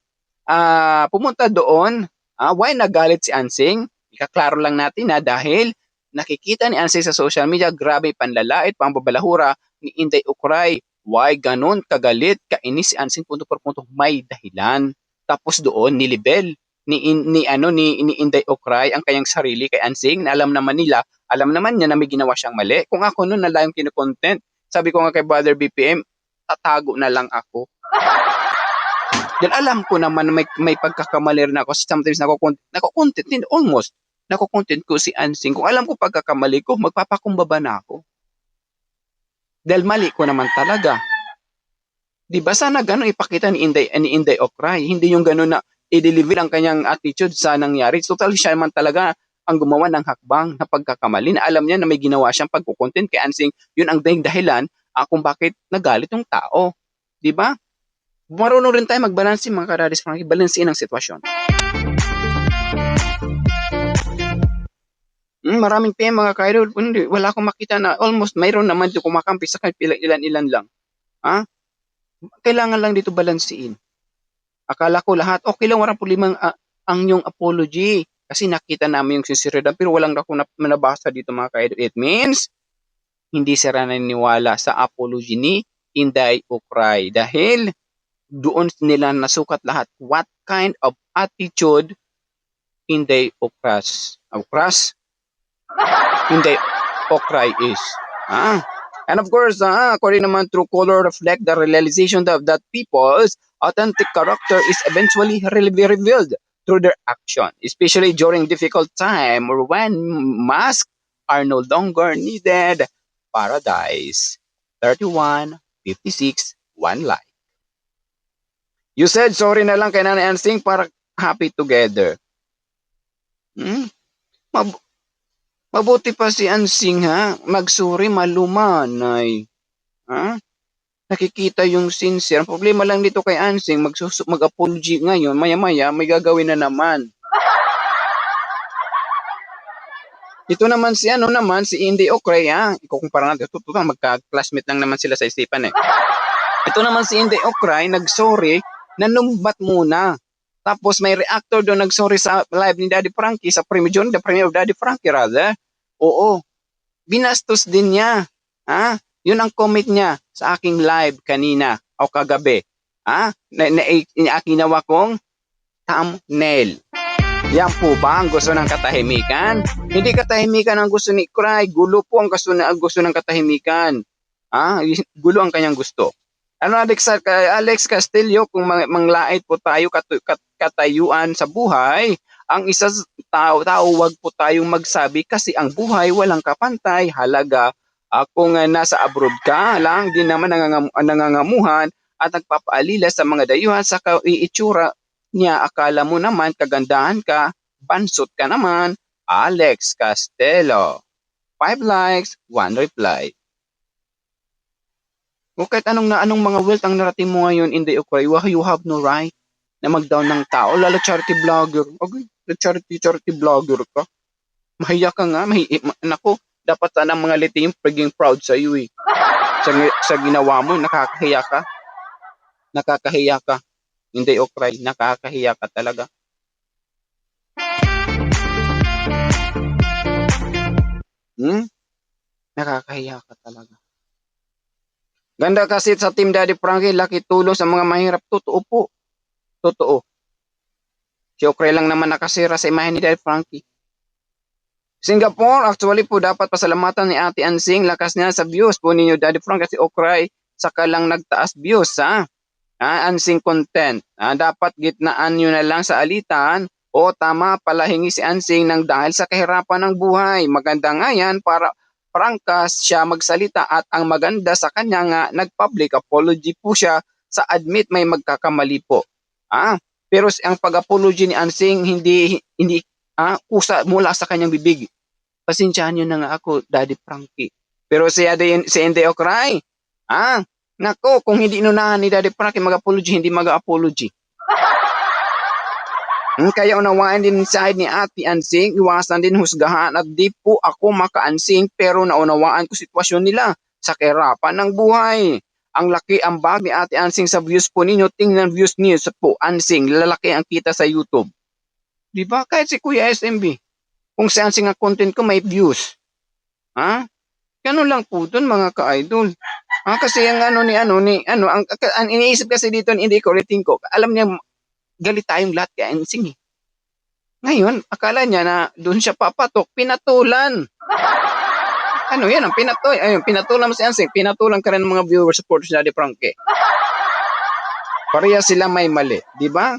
Speaker 1: pumunta doon. Why nagalit si Ansing? Ikaklaro lang natin na dahil nakikita ni Ansing sa social media, grabe panlalait, pambabalahura ni Inday Okray. Why ganon kagalit, kainis si Ansing punto por punto, may dahilan. Tapos doon nilibel ni Inday Okray ang kanyang sarili kay Ansing na alam naman niya na may ginawa siyang mali. Kung ako noon na lang kinukontent, sabi ko nga kay Brother BPM, tatago na lang ako. Dahil alam ko naman na may pagkakamali rin ako. Sometimes nakukontent din, almost. Nakukontent ko si Ansing. Kung alam ko pagkakamali ko, magpapakumbaba na ako. Dahil mali ko naman talaga. Diba sana gano'n ipakita ni Inday Okray. Hindi yung gano'n na i-deliver ang kanyang attitude sa nangyari. Totally siya naman talaga ang gumawa ng hakbang na pagkakamali na alam niya na may ginawa siyang pagkukontent kay Ansing. Yun ang dahilan kung bakit nagalit yung tao. Diba? Marunong rin tayo magbalansin mga ka-Daddy's Frankie. Balansin ang sitwasyon. Maraming PM mga ka-idol. Wala akong makita na almost mayroon naman dito kumakampi sa ilan-ilan lang. Kailangan lang dito balansiin. Akala ko lahat, okay lang, walang problema ang yung apology. Kasi nakita namin yung sinseridad, pero walang ako nabasa dito mga ka-idol. It means, hindi sila naniniwala sa apology ni Inday Okray. Dahil, doon nila nasukat lahat what kind of attitude Inday Inday Okray is. And of course, according naman True Color reflect the realization that people's authentic character is eventually revealed through their action, especially during difficult time or when masks are no longer needed. Paradise 31:56 1 like. You said sorry na lang kay Nanay Ansing para happy together. Mabuti pa si Ansing magsuri malumanay. Nakikita yung sincere. Ang problema lang dito kay Ansing, mag-apology ngayon, maya-maya may gagawin na naman. Ito naman si Inday Okray ikukumpara natin. Tututan, magka-classmate lang naman sila sa isipan Ito naman si Inday Okray, nag-sorry, nanumbat muna. Tapos may reactor doon nag-sorry sa live ni Daddy Frankie, sa the premiere of Daddy Frankie rather. Oo, binastos din niya. Yun ang comment niya sa aking live kanina o kagabi. Ginawa kong thumbnail. Yan po ba ang gusto ng katahimikan? Hindi katahimikan ang gusto ni Okray. Gulo po ang gusto ng katahimikan. Gulo ang kanyang gusto. Alex Castillo, kung manglait po tayo katayuan sa buhay, ang isa tao, wag po tayong magsabi kasi ang buhay walang kapantay, halaga. Kung nasa abroad ka lang, din naman nangangamuhan at nagpapaalila sa mga dayuhan sa itsura niya, akala mo naman kagandahan ka, bansot ka naman. Alex Castillo. 5 likes, 1 reply. O kahit anong mga wealth ang narating mo ngayon, Inday Okray, you have no right na mag-down ng tao, lalo charity vlogger. Okay, charity vlogger ka. Mahiya ka nga, naku, dapat sana mga liting paging proud sa iyo sa ginawa mo, nakakahiya ka. Nakakahiya ka. Hindi okray, nakakahiya ka talaga. Hmm? Nakakahiya ka talaga. Ganda kasi sa Team Daddy Frankie, laki tulong sa mga mahirap. Totoo po. Totoo. Si okray lang naman nakasira sa imahe ni Daddy Frankie. Singapore, actually po dapat pasalamatan ni Ate Ansing, lakas niya sa views po ninyo Daddy Frank kasi okray, saka lang nagtaas views ha. Ansing content. Dapat gitnaan nyo na lang sa alitan o tama pala hingi si Ansing ng dahil sa kahirapan ng buhay. Maganda nga yan para prangkas siya magsalita at ang maganda sa kanya nga nag-public apology po siya sa admit may magkakamali po. Pero ang pag-apology ni Ansing hindi kusa mula sa kanyang bibig. Pasensyahan nyo na nga ako, Daddy Frankie. Pero si Inday Okray, nako, kung hindi inunahan ni Daddy Frankie mag-apology, hindi mag-apology. Kaya unawain din side ni Ate Ansing, iwasan din husgahan at di po ako maka-ansing pero naunawaan ko sitwasyon nila sa kahirapan ng buhay. Ang laki ang bag ni Ate Ansing sa views po ninyo, tingnan views niyo sa po Ansing, lalaki ang kita sa YouTube. Di ba? Kahit si Kuya SMB, kung si Ansing ang content ko may views. Ganun lang po dun mga ka-idol. Kasi ang ang iniisip kasi dito hindi ko rating ko. Alam niya galit tayong lahat kay Ansing. Ngayon, akala niya na doon siya papatok, pinatulan. Ano yan, ang pinatulan mo si Ansing, pinatulan ka rin ng mga viewers, supporters ni Daddy Frankie. Pareha sila may mali, di ba?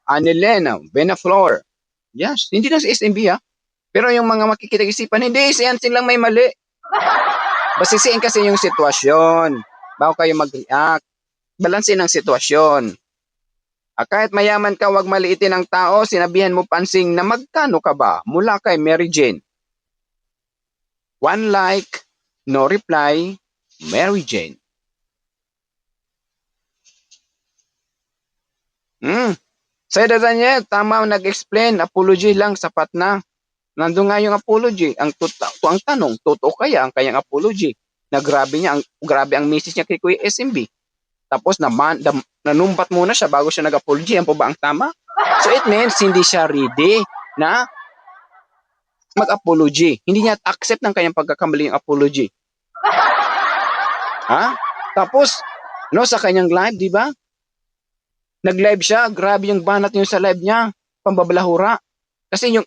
Speaker 1: Anilena, Benaflor. Yes, hindi na si SMB Pero yung mga makikita-isipan, hindi, si Ansing lang may mali. Basisiin kasi yung sitwasyon. Bago kayo mag-react. Balansin ang sitwasyon. Kahit mayaman ka, wag maliitin ang tao, sinabihan mo Pansing na magkano ka ba mula kay Mary Jane. 1 like, no reply, Mary Jane. Sa Daniel, tama nag-explain, apology lang, sapat na. Nandun nga yung apology. Ang tanong, totoo kaya ang kanyang apology? Grabe ang message niya kay Kuya SMB. Tapos nanumbat muna siya bago siya nag-apology. Yan po ba ang tama? So it means hindi siya ready na mag-apology. Hindi niya accept ng kanyang pagkakamali yung apology. Tapos, sa kanyang live, di ba? Nag-live siya, grabe yung banat niyo sa live niya, pambabalahura. Kasi yung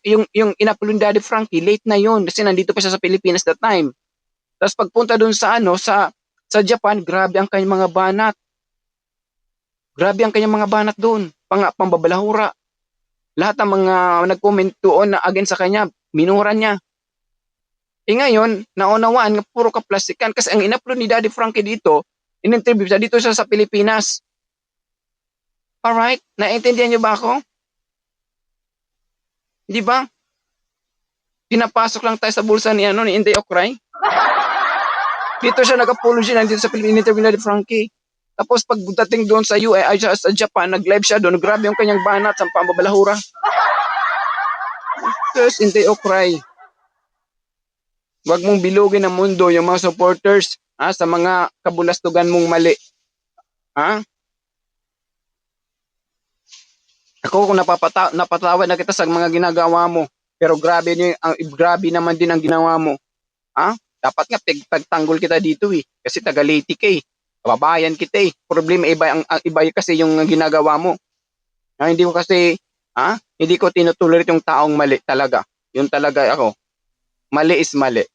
Speaker 1: in-upload ni Daddy Frankie, late na yun kasi nandito pa siya sa Pilipinas that time. Tapos pagpunta doon sa Japan, grabe ang kanyang mga banat. Grabe ang kanyang mga banat doon, pambabalahura. Lahat ng mga nag-comment doon na against sa kanya, minura niya. Ngayon, naunawaan, puro kaplastikan kasi ang in-upload ni Daddy Frankie dito, in-interview siya dito sa Pilipinas. Alright? Naintindihan niyo ba ako? Di ba? Pinapasok lang tayo sa bulsa ni Inday Okray. Dito siya nag-apology nandito sa Pilipinas interview ni Frankie. Tapos pagdating doon sa sa Japan, nag-live siya doon. Grabe yung kanyang banat sa pambabalahura. Tapos Inday Okray. Huwag mong bilugin ang mundo yung mga supporters sa mga kabulastugan mong mali. Ako kung napatawad na kita sa mga ginagawa mo. Pero grabe naman din ang ginawa mo. Dapat nga pagtanggol kita dito Kasi taga-Leyte ka Kababayan kita Problema iba kasi yung ginagawa mo. Hindi ko kasi hindi ko tinutolerate yung taong mali talaga. Yun talaga ako. Mali is mali.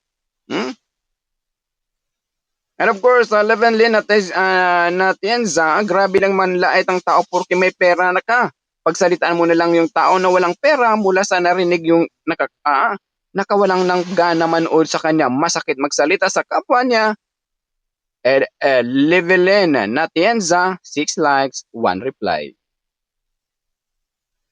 Speaker 1: And of course, Levenlin na Tienza, grabe lang manlait ang tao porque may pera na ka. Pagsalitaan mo na lang yung tao na walang pera mula sa narinig yung nakawalang ng gana manood sa kanya. Masakit magsalita sa kapwa niya. Levelin Natienza, 6 likes, 1 reply.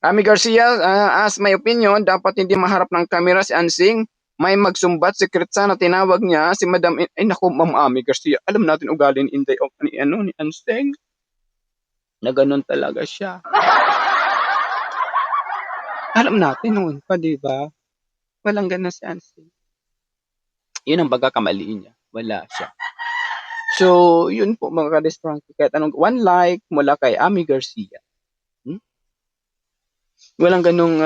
Speaker 1: Ami Garcia, as my opinion, dapat hindi maharap ng kamera si Ansing. May magsumbat secret sana tinawag niya si Madam naku Ma'am Ami Garcia. Alam natin ugali ni Inday ni Ansing. Na ganun talaga siya. Alam natin noon pa, di ba? Walang ganun si Ansing. Yun ang pagkakamali niya. Wala siya. So, yun po mga ka-Daddy Frankie. Kahit anong one like mula kay Ami Garcia. Hmm? Walang ganung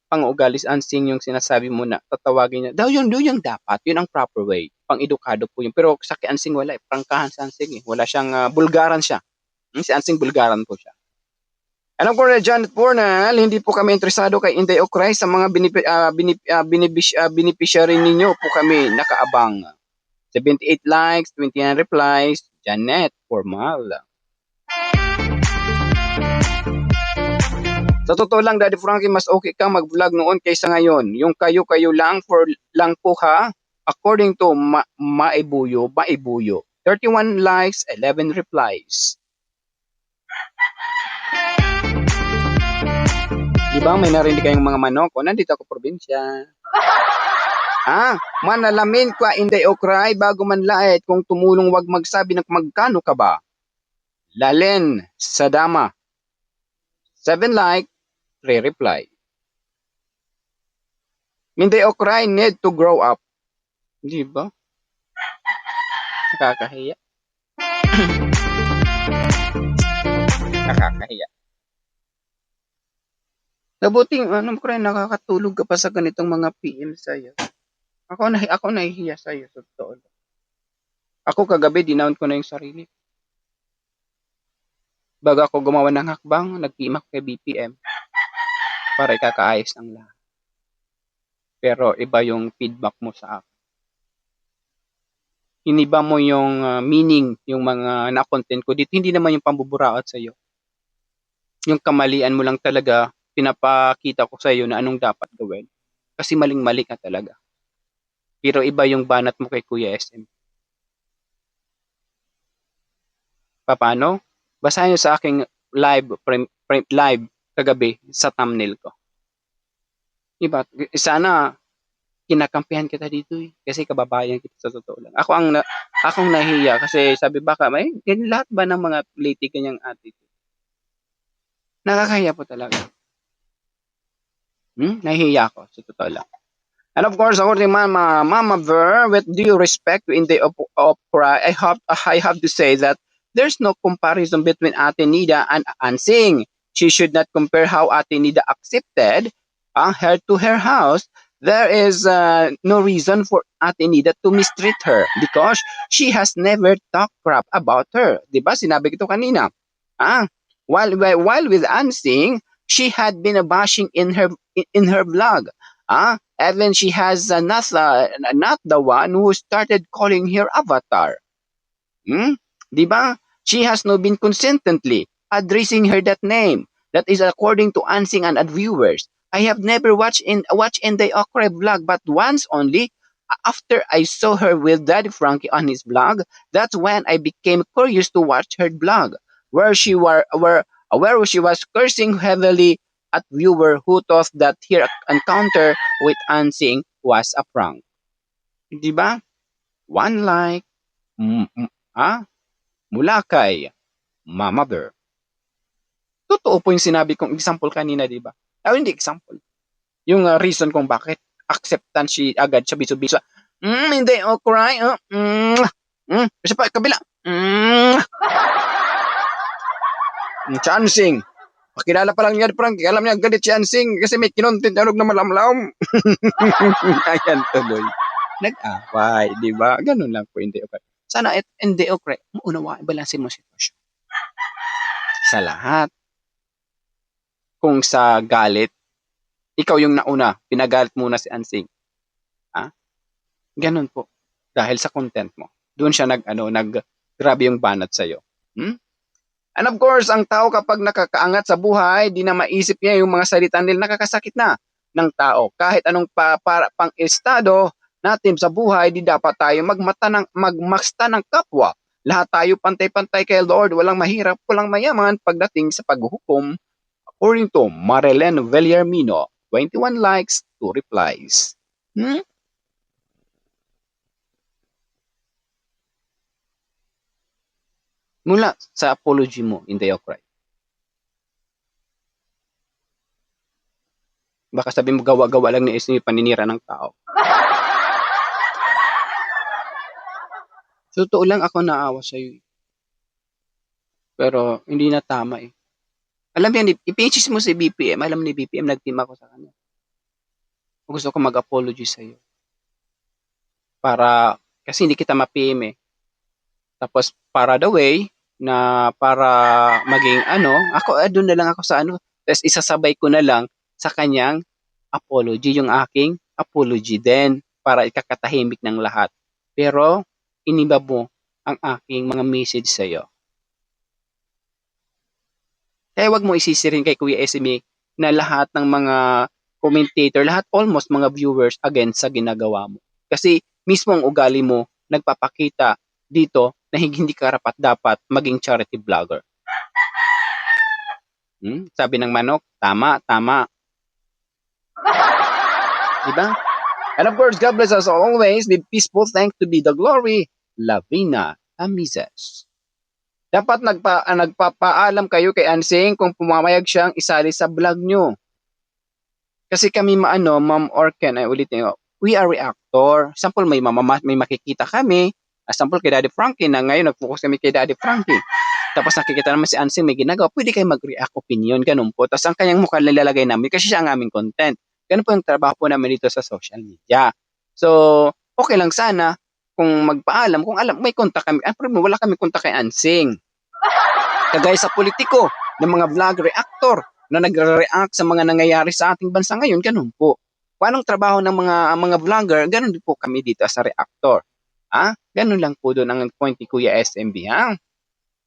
Speaker 1: pang-uugali unsing yung sinasabi mo na tatawagin niya. Daw yun yung dapat. Yun ang proper way. Pang-edukado po yun. Pero sa kay Ansing wala. Prangkahan sa Ansing. Wala siyang bulgaran siya. Si Ansing bulgaran po siya. Alam ko na Janet Pornal, hindi po kami interesado kay Inday Okray sa mga beneficiary ninyo po kami nakaabang. 78 likes, 29 replies, Janet Formal. Sa totoo lang, Daddy Frankie, mas okay kang mag-vlog noon kaysa ngayon. Yung kayo-kayo lang lang po ha. According to Maibuyo. 31 likes, 11 replies. Diba may narinig kayong mga manok? O, nandito ako probinsya. Manalamin ka Inday Okray bago man lait kung tumulong wag magsabi ng magkano ka ba. Lalen Sadama. 7 like, 3 reply. Inday Okray need to grow up. Di ba? Nakakahiya. Nakakahiya. Nabuting nakakatulog ka pa sa ganitong mga PM sa'yo. Ako nahihiya sa'yo sa totoo. Ako kagabi, dinown ko na yung sarili. Bago ako gumawa ng hakbang, nag-PM ako kay BPM para ikakaayos ang lahat. Pero iba yung feedback mo sa akin. Iniba mo yung meaning, yung mga na-content ko dito. Hindi naman yung pambuburaot sa'yo. Yung kamalian mo lang talaga, pinapakita ko sa'yo na anong dapat gawin. Kasi maling-mali ka talaga. Pero iba yung banat mo kay Kuya SM. Paano? Basahin nyo sa aking live kagabi sa thumbnail ko. Diba? Sana kinakampihan kita dito kasi kababayan kita sa totoo lang. Akong nahiya kasi sabi baka may lahat ba ng mga lady kanyang attitude? Nakakahiya po talaga. Nahihiya ako sa totoo lang. And of course, according to Mama Ver, with due respect to Inday Okray, I have to say that there's no comparison between Ate Nida and Ansing. She should not compare how Ate Nida accepted her to her house. There is no reason for Ate Nida to mistreat her because she has never talked crap about her. Diba? Sinabi ko kanina. While with Ansing, she had been bashing in her vlog. Even she has not the one who started calling her avatar. Diba? She has not been consistently addressing her that name. That is according to Ansing and viewers. I have never watched Inday Okray vlog, but once only. After I saw her with Daddy Frankie on his vlog, that's when I became curious to watch her vlog, where she was cursing heavily at viewer who thought that her encounter with Ansing was a prank. Diba? One like, mula kay Mama Bear. Totoo po yung sinabi kong example kanina, diba? Hindi example. Yung reason kung bakit acceptance si agad sa biso-biso. Hindi Okray. Isa pa, kabila. Chancing. Pakilala pa lang niya, Frank. Alam niya, galit si Ansing kasi may kinontent alog na malamlam. Ayan, tuloy. Nag-away, di ba? Ganun lang po, hindi okay. Sana hindi okay. Maunawa, balansin mo sitwasyon. Sa lahat. Kung sa galit, ikaw yung nauna, pinagalit muna si Ansing. Ganun po. Dahil sa content mo. Doon siya grabe yung banat sa'yo. And of course, ang tao kapag nakakaangat sa buhay, di na maisip niya yung mga salita nila nakakasakit na ng tao. Kahit anong pang-estado natin sa buhay, di dapat tayo magmaksta ng kapwa. Lahat tayo pantay-pantay kay Lord, walang mahirap, walang mayaman pagdating sa paghuhukom. According to Marilyn Villarmino, 21 likes, 2 replies. Mula sa apology mo, Inday Okray. Baka sabi mo gawa-gawa lang ni Isni paninira ng tao. Sa totoo lang ako naawa sa'yo, eh. Pero hindi na tama, eh. Alam mo yan, i-pinches mo si BPM, alam ni BPM nag-team ako sa kanya. Gusto ko mag-apology sa'yo para kasi hindi kita ma-PM, eh. Tapos para the way na para maging ano, ako do'n na lang ako sa ano, ta's isasabay ko na lang sa kanyang apology, yung aking apology din para ikakatahimik ng lahat. Pero iniba mo ang aking mga message sa'yo. Kaya wag mo isisi rin kay Kuya SME na lahat ng mga commentator, lahat almost mga viewers against sa ginagawa mo. Kasi mismo ang ugali mo nagpapakita dito na hindi karapat-dapat maging charity vlogger. Sabi ng manok, tama, tama. Diba? And of course, God bless us always. Be peaceful, thanks to be the glory. Lavina Amizes. Dapat nagpapaalam kayo kay Ansing kung pumamayag siyang isali sa vlog nyo. Kasi kami Ma'am Orken, ay ulitin ko, we are reactor. Sample, may makikita kami. Sample kay Daddy Frankie na ngayon nag-focus kami kay Daddy Frankie. Tapos nakikita naman si Ansing may ginagawa, pwede kayo mag-react opinion, ganun po. Tapos ang kanyang mukha nilalagay namin kasi siya ang aming content. Ganun po yung trabaho po namin dito sa social media. So, okay lang sana kung magpaalam, kung alam, may kontak kami. Wala kami kontak kay Ansing. Kagaya sa politiko, ng mga vlog reactor na nagre-react sa mga nangyayari sa ating bansa ngayon, ganun po. Kung anong trabaho ng mga vlogger, ganun din po kami dito sa reactor. Ganun lang po doon ang point ni Kuya SMB, ha?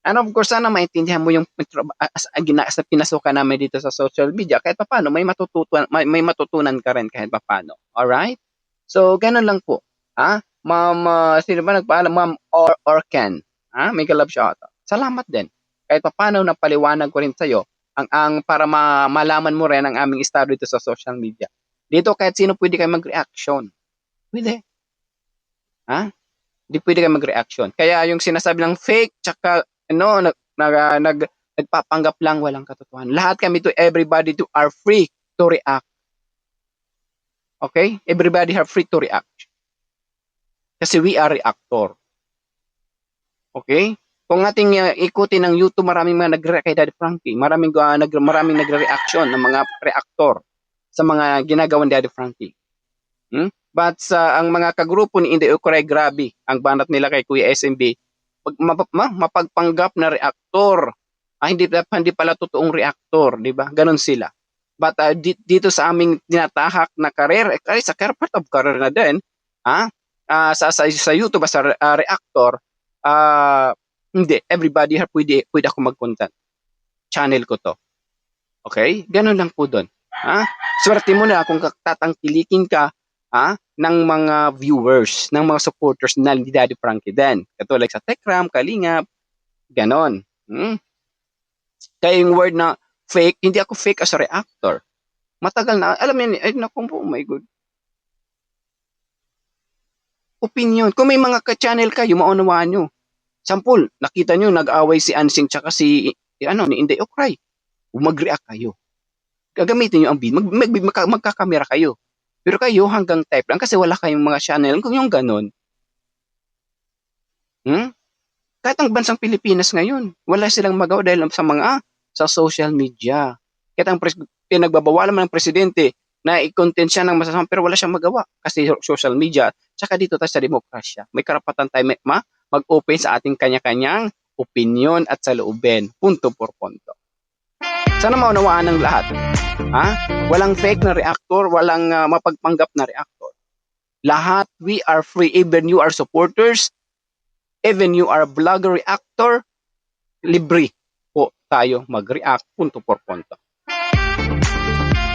Speaker 1: And of course, sana maintindihan mo yung sa pinasukan namin dito sa social media, kahit paano may matutunan ka rin kahit paano. Alright? So, ganun lang po. Ma'am, sino ba nagpaalam? Ma'am Orken. May galab siya ata. Salamat din. Kahit paano napaliwanag ko rin sa'yo ang para malaman mo rin ang aming estado dito sa social media. Dito kahit sino pwede kayo mag-reaction. Pwede. Hindi pwede kayo mag-reaction. Kaya yung sinasabi ng fake, tsaka nagpapanggap lang, walang katotohanan. Lahat kami everybody are free to react. Okay? Everybody are free to react. Kasi we are reactor. Okay? Kung ating ikutin ng YouTube, maraming mga nagre-react kay Daddy Frankie. Maraming nagre-reaction ng mga reactor sa mga ginagawa ni Daddy Frankie. But ang mga kagrupo ni Inday Ukray, grabe, ang banat nila kay Kuya SMB, mapagpanggap na reactor. Hindi pala totoong reactor, di ba? Ganon sila. But dito sa aming tinatahak na career, sa part of career na din, sa YouTube sa reactor, hindi, everybody pwede ako mag-content. Channel ko to. Okay? Ganon lang po doon. Swerte mo na kung tatangkilikin ka ng mga viewers, ng mga supporters na ni Daddy Frankie din. Katulad sa Tekram, Kalingap, ganon. Kaya yung word na fake, hindi ako fake as a reactor. Matagal na, alam niyo, oh my God. Opinion. Kung may mga ka-channel kayo, maunawaan nyo. Sample, nakita nyo, nag-away si Ansing tsaka ni Inday Ukray. Mag-react kayo. Gagamitin nyo ang video, magkakamera kayo. Pero kayo hanggang type lang kasi wala kayong mga channel. Kung yung ganun. Kahit ang bansang Pilipinas ngayon, wala silang magawa dahil sa social media. Kahit ang pinagbabawalan ng presidente na i-content siya ng masasama pero wala siyang magawa kasi social media. Tsaka dito tayo sa demokrasya. May karapatan tayo mag-open sa ating kanya-kanyang opinion at saloobin. Punto por punto. Sana maunawaan ng lahat. Walang fake na reactor, walang mapagpanggap na reactor. Lahat, we are free. Even you are supporters, even you are vlogger reactor, libre po tayo mag-react. Punto por punto.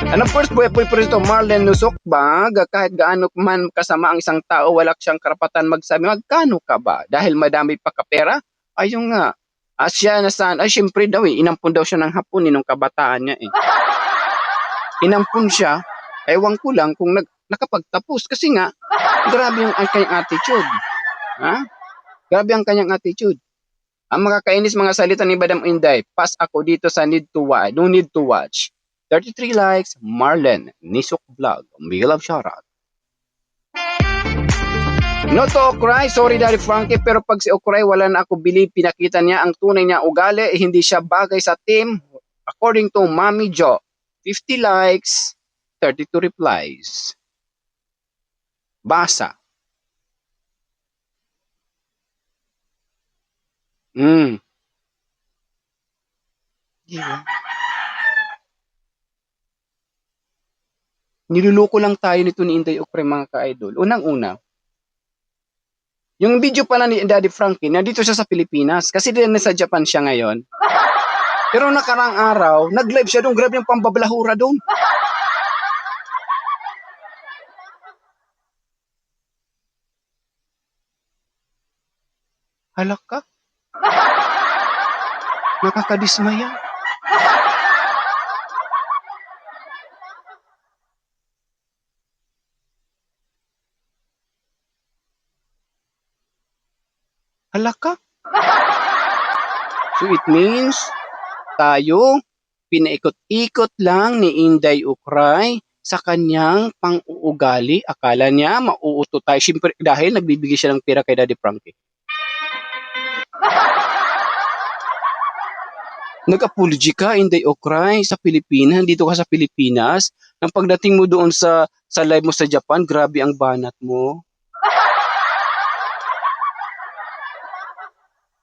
Speaker 1: And of course, po ito Marlen Nusok ba? Kahit gaano man kasama ang isang tao, wala siyang karapatan magsabi, magkano ka ba? Dahil madami pa kapera? Ayun nga. Siya na syempre daw inampun daw siya ng hapon nung kabataan niya . Inampun siya, ewan ko lang kung nakapagtapos. Kasi nga, grabe ang kanyang attitude. Grabe ang kanyang attitude. Ang makakainis mga salita ni Madam Inday, pass ako dito sa no need to watch. 33 likes, Marlen Nisok Vlog. Big love shoutout. No to Okray, sorry Daddy Frankie, pero pag si Okray wala na ako believe, pinakita niya ang tunay niya ugali, hindi siya bagay sa team. According to Mommy Jo, 50 likes, 32 replies. Basa. Diba? Niluloko lang tayo nito ni Inday Okray mga ka-idol. Unang-una, yung video pala ni Daddy Frankie, nandito siya sa Pilipinas kasi din nasa Japan siya ngayon. Pero nakarang araw, nag-live siya doon. Grabe yung pambablahura doon. Halak ka. Nakakadismaya. Halak ka. So it means, tayo, pinaikot-ikot lang ni Inday Okray sa kanyang pang-uugali. Akala niya mauuto tayo. Siyempre, dahil nagbibigay siya ng pera kay Daddy Frankie. Nag-apology ka, Inday Okray, sa Pilipinas. Dito ka sa Pilipinas. Nang pagdating mo doon sa live mo sa Japan, grabe ang banat mo.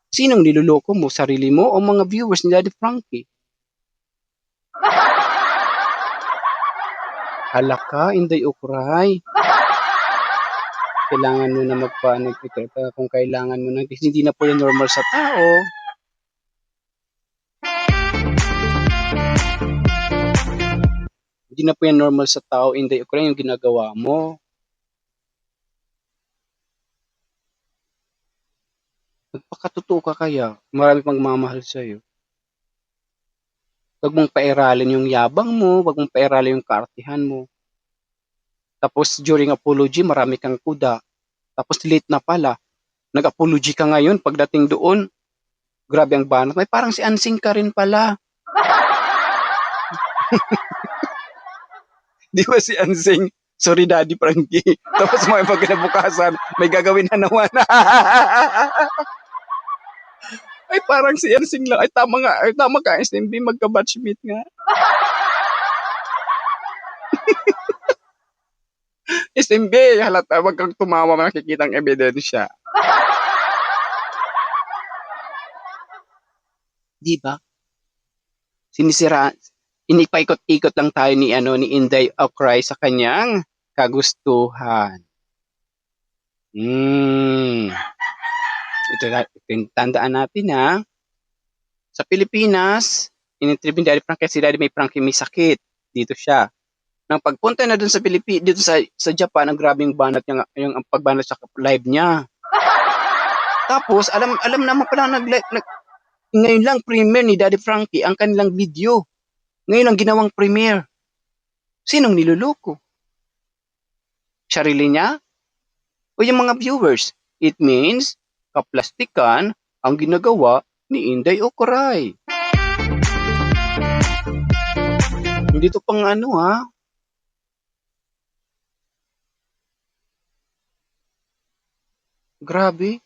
Speaker 1: Sinong niloloko mo? Sarili mo o mga viewers ni Daddy Frankie? Halak ka, Inday Okray. Kailangan mo na kung kailangan mo na, kasi hindi na po yan normal sa tao. Hindi na po yan normal sa tao, Inday Okray, yung ginagawa mo. Magpakatotoo ka kaya, marami pang mamahal sa'yo. Huwag mong pairalin yung yabang mo, huwag mong pairalin yung kaartihan mo. Tapos during apology, marami kang kuda. Tapos late na pala, nag-apology ka ngayon, pagdating doon, grabe ang banat. May parang si Ansing ka rin pala. Di ba si Ansing? Sorry Daddy Frankie. Tapos may pagkinabukasan, may gagawin na naman. Ay parang si Ansing lang. Ay tama nga. Ay tama ka SMB. Magka-batchmate nga. SMB. Halata. Wag kang tumawa. Makikitang ebidensya. Di ba? Sinisira. Inipaikot-ikot lang tayo ni Inday Okray sa kanyang kagustuhan. Ito yung tandaan natin ha. Sa Pilipinas, in-interview ni Daddy Frankie kasi Daddy may Frankie may sakit. Dito siya. Nang pagpunta na dun sa dito sa Japan, ang grabe yung banat niya, yung pagbanat sa live niya. Tapos, alam naman pala ngayon lang premiere ni Daddy Frankie ang kanilang video. Ngayon lang ginawang premiere. Sinong niloloko? Sarili niya? O yung mga viewers? It means, kaplastikan ang ginagawa ni Inday Okray. Hindi to pang ha. Grabe.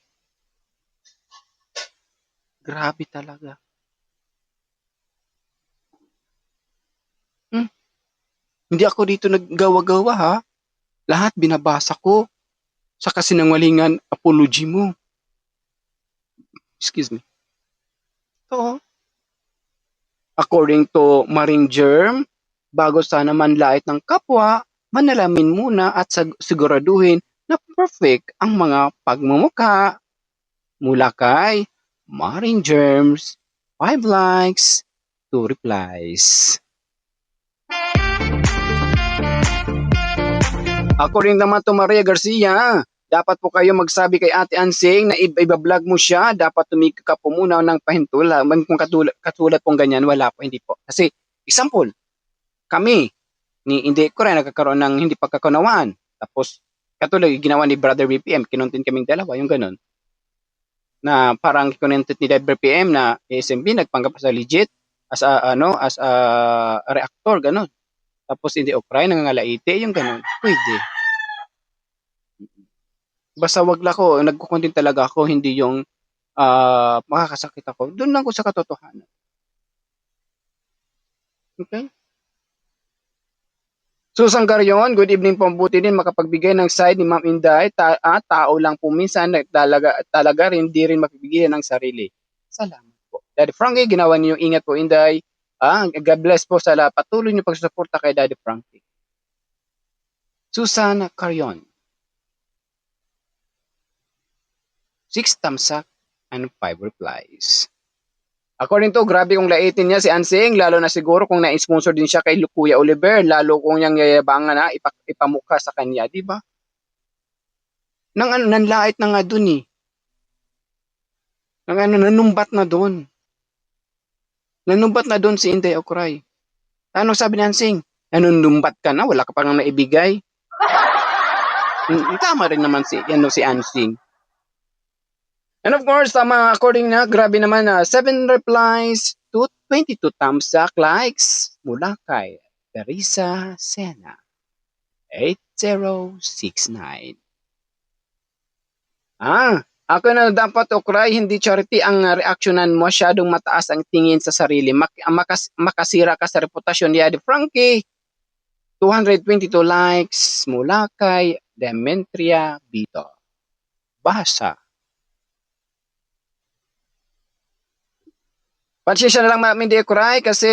Speaker 1: Grabe talaga. Hindi ako dito naggawa-gawa ha. Lahat binabasa ko sa kasinungalingan apology mo. Excuse me. So, according to Marine Germ, bago sana manlait ng kapwa, manalamin muna at siguraduhin na perfect ang mga pagmumukha. Mula kay Marine Germs, 5 likes, 2 replies. According naman to Maria Garcia, dapat po kayo magsabi kay Ate Ansing na iba-vlog mo siya, dapat tumigil ka po muna ng pahintula. Kung katulad pong ganyan, wala po, hindi po. Kasi, example, kami, hindi ko rin nagkakaroon ng hindi pagkakunawaan. Tapos, katulad ginawa ni Brother BPM, kinontent kaming dalawa, yung ganun. Na parang kinontent ni Brother BPM na SMB, nagpanggap sa legit, as a reactor, ganun. Tapos, hindi Okray, nangangalaite, yung ganun. Pwede. Basta wag lang ako, nagko-content talaga ako, hindi yung makakasakit ako. Doon lang ako sa katotohanan. Okay? Susan Garion, good evening po. Buti din makapagbigay ng side ni Ma'am Inday. Tao lang po minsan, talaga rin, di rin mapagbigay ng sarili. Salamat po. Daddy Frankie, ginawa niyo ingat po, Inday. God bless po sa patuloy niyo pagsusuporta kay Daddy Frankie. Susan Carion. 6 thumbs up and 5 replies. According to, grabe kung laitin niya si Ansing, lalo na siguro kung na-sponsor din siya kay Kuya Oliver, lalo kung niyang yayabangan na ipamukha sa kanya, di ba? Nanlait na nga dun eh. Nanumbat na dun. Nanumbat na dun si Inday Okray. Ano sabi ni Ansing? Nanumbat ka na, wala ka pang naibigay. Tama rin naman si Ansing. And of course, according na, grabe naman 7 replies to 22 thumbs up likes mula kay Teresa Sena. 8069. Ako na dapat Okray, hindi charity ang reaksyonan mo, masyadong mataas ang tingin sa sarili. Makasira ka sa reputasyon ni Daddy Frankie. 222 likes mula kay Demetria Bito. Basa. Pansya na lang Ma'am Inday Okray kasi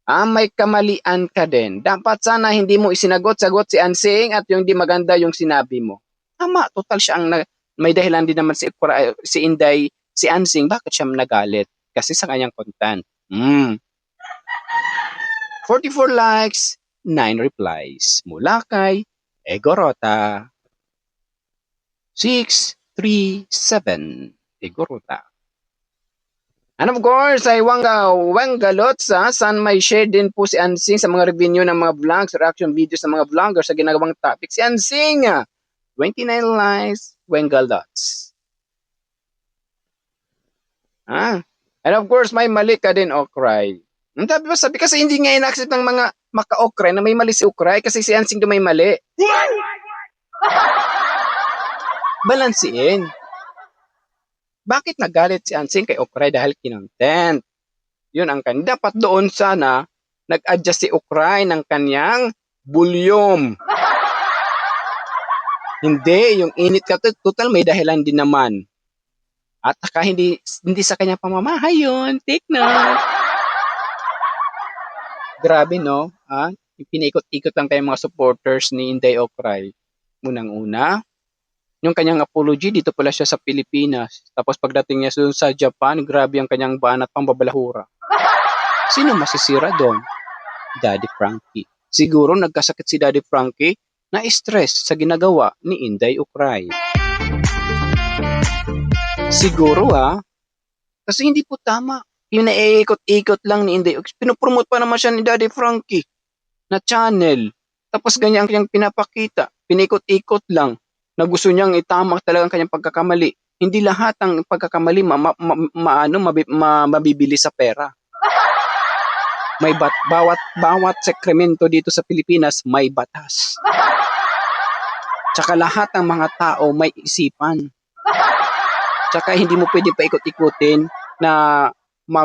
Speaker 1: may kamalian ka din. Dapat sana hindi mo isinagot-sagot si Ansing at yung di maganda yung sinabi mo. Tama, total siya ang may dahilan din naman si Inday, si Ansing, bakit siya nagalit? Kasi sa kanyang content. 44 likes, 9 replies. Mula kay Egorota. 637 Egorota. And of course, ay Wangalot saan may share din po si Ansing sa mga review ng mga vlogs, reaction videos ng mga vloggers sa ginagawang topic. Si Ansing, 29 likes, Wangalots. And of course, may mali ka din, Okray. Sabi kasi hindi nga ina-accept ng mga maka-Okray na may mali si Okray kasi si Ansing may mali. Balansiin. Bakit nagalit si Ansing kay Okray dahil kinontent? Yun ang kanya. Dapat doon sana nag-adjust si Okray ng kanyang volume. Hindi, yung init ka total may dahilan din naman. At saka hindi sa kanya pamamahay yun. Take note. Grabe no? Pinaikot-ikot lang kayo mga supporters ni Inday Okray. Unang-una, yung kanyang apology, dito pala siya sa Pilipinas. Tapos pagdating niya sa Japan, grabe ang kanyang banat pang babalahura. Sino masisira doon? Daddy Frankie. Siguro nagkasakit si Daddy Frankie na stress sa ginagawa ni Inday Okray. Siguro kasi hindi po tama. Yung naiikot-ikot lang ni Inday Okray. Pinopromote pa naman siya ni Daddy Frankie na channel. Tapos ganyan ang kanyang pinapakita. Pinikot-ikot lang. Na gusto niyang itama talagang kanyang pagkakamali. Hindi lahat ng pagkakamali mabibili sa pera. May bawat sekремento dito sa Pilipinas may batas. Tsaka lahat ng mga tao may isipan. Tsaka hindi mo pwede paikot-ikutin na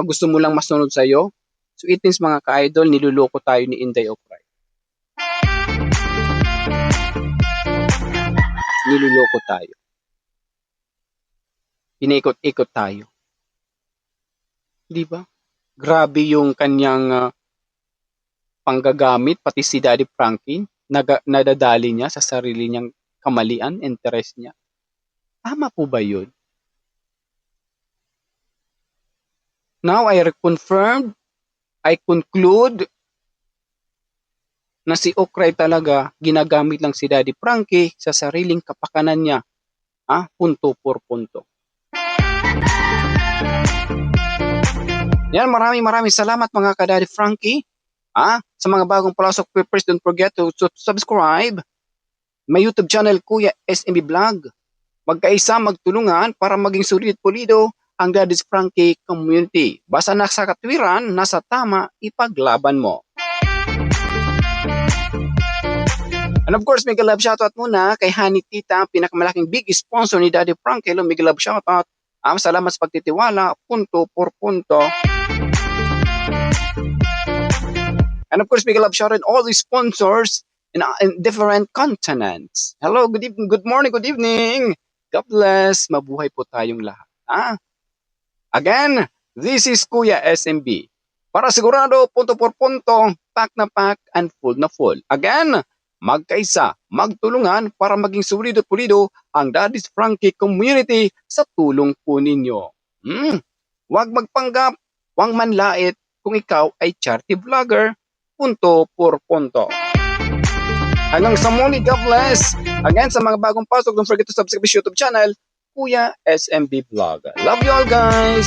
Speaker 1: gusto mo lang masunod sa'yo. So it means mga ka-idol, niluloko tayo ni Inday Okray. Niluloko tayo. Pinaikot-ikot tayo. Di ba? Grabe yung kanyang panggagamit, pati si Daddy Frankie, nadadali niya sa sarili niyang kamalian, interest niya. Tama po ba yun? Now, I conclude na si Okray talaga ginagamit lang si Daddy Frankie sa sariling kapakanan niya. Punto por punto. Yan, maraming salamat mga ka-Daddy Frankie. Sa mga bagong palasok, please don't forget to subscribe my YouTube channel, Kuya SMB Vlog. Magkaisa, magtulungan para maging sulit pulido ang Daddy Frankie community. Basta nasa katwiran, nasa tama, ipaglaban mo. And And of course, mega love shoutout muna kay Honey Tita, pinakamalaking big sponsor ni Daddy Frank. Hello, mega love shoutout. Salamat sa pagtitiwala, punto por punto. And of course, mega love shoutout all the sponsors in different continents. Hello, good evening, good morning, good evening. God bless. Mabuhay po tayong lahat. Again, this is Kuya SMB. Para sigurado, punto por punto, pack na pack, and full na full. Again, magkaisa, magtulungan para maging solido-pulido ang Daddy's Frankie community sa tulong po ninyo. Huwag magpanggap, huwag manlait kung ikaw ay charity vlogger, punto por punto. Hanggang sa muli, God bless. Again, sa mga bagong pasok, don't forget to subscribe to YouTube channel, Kuya SMB Vlog. Love you all, guys!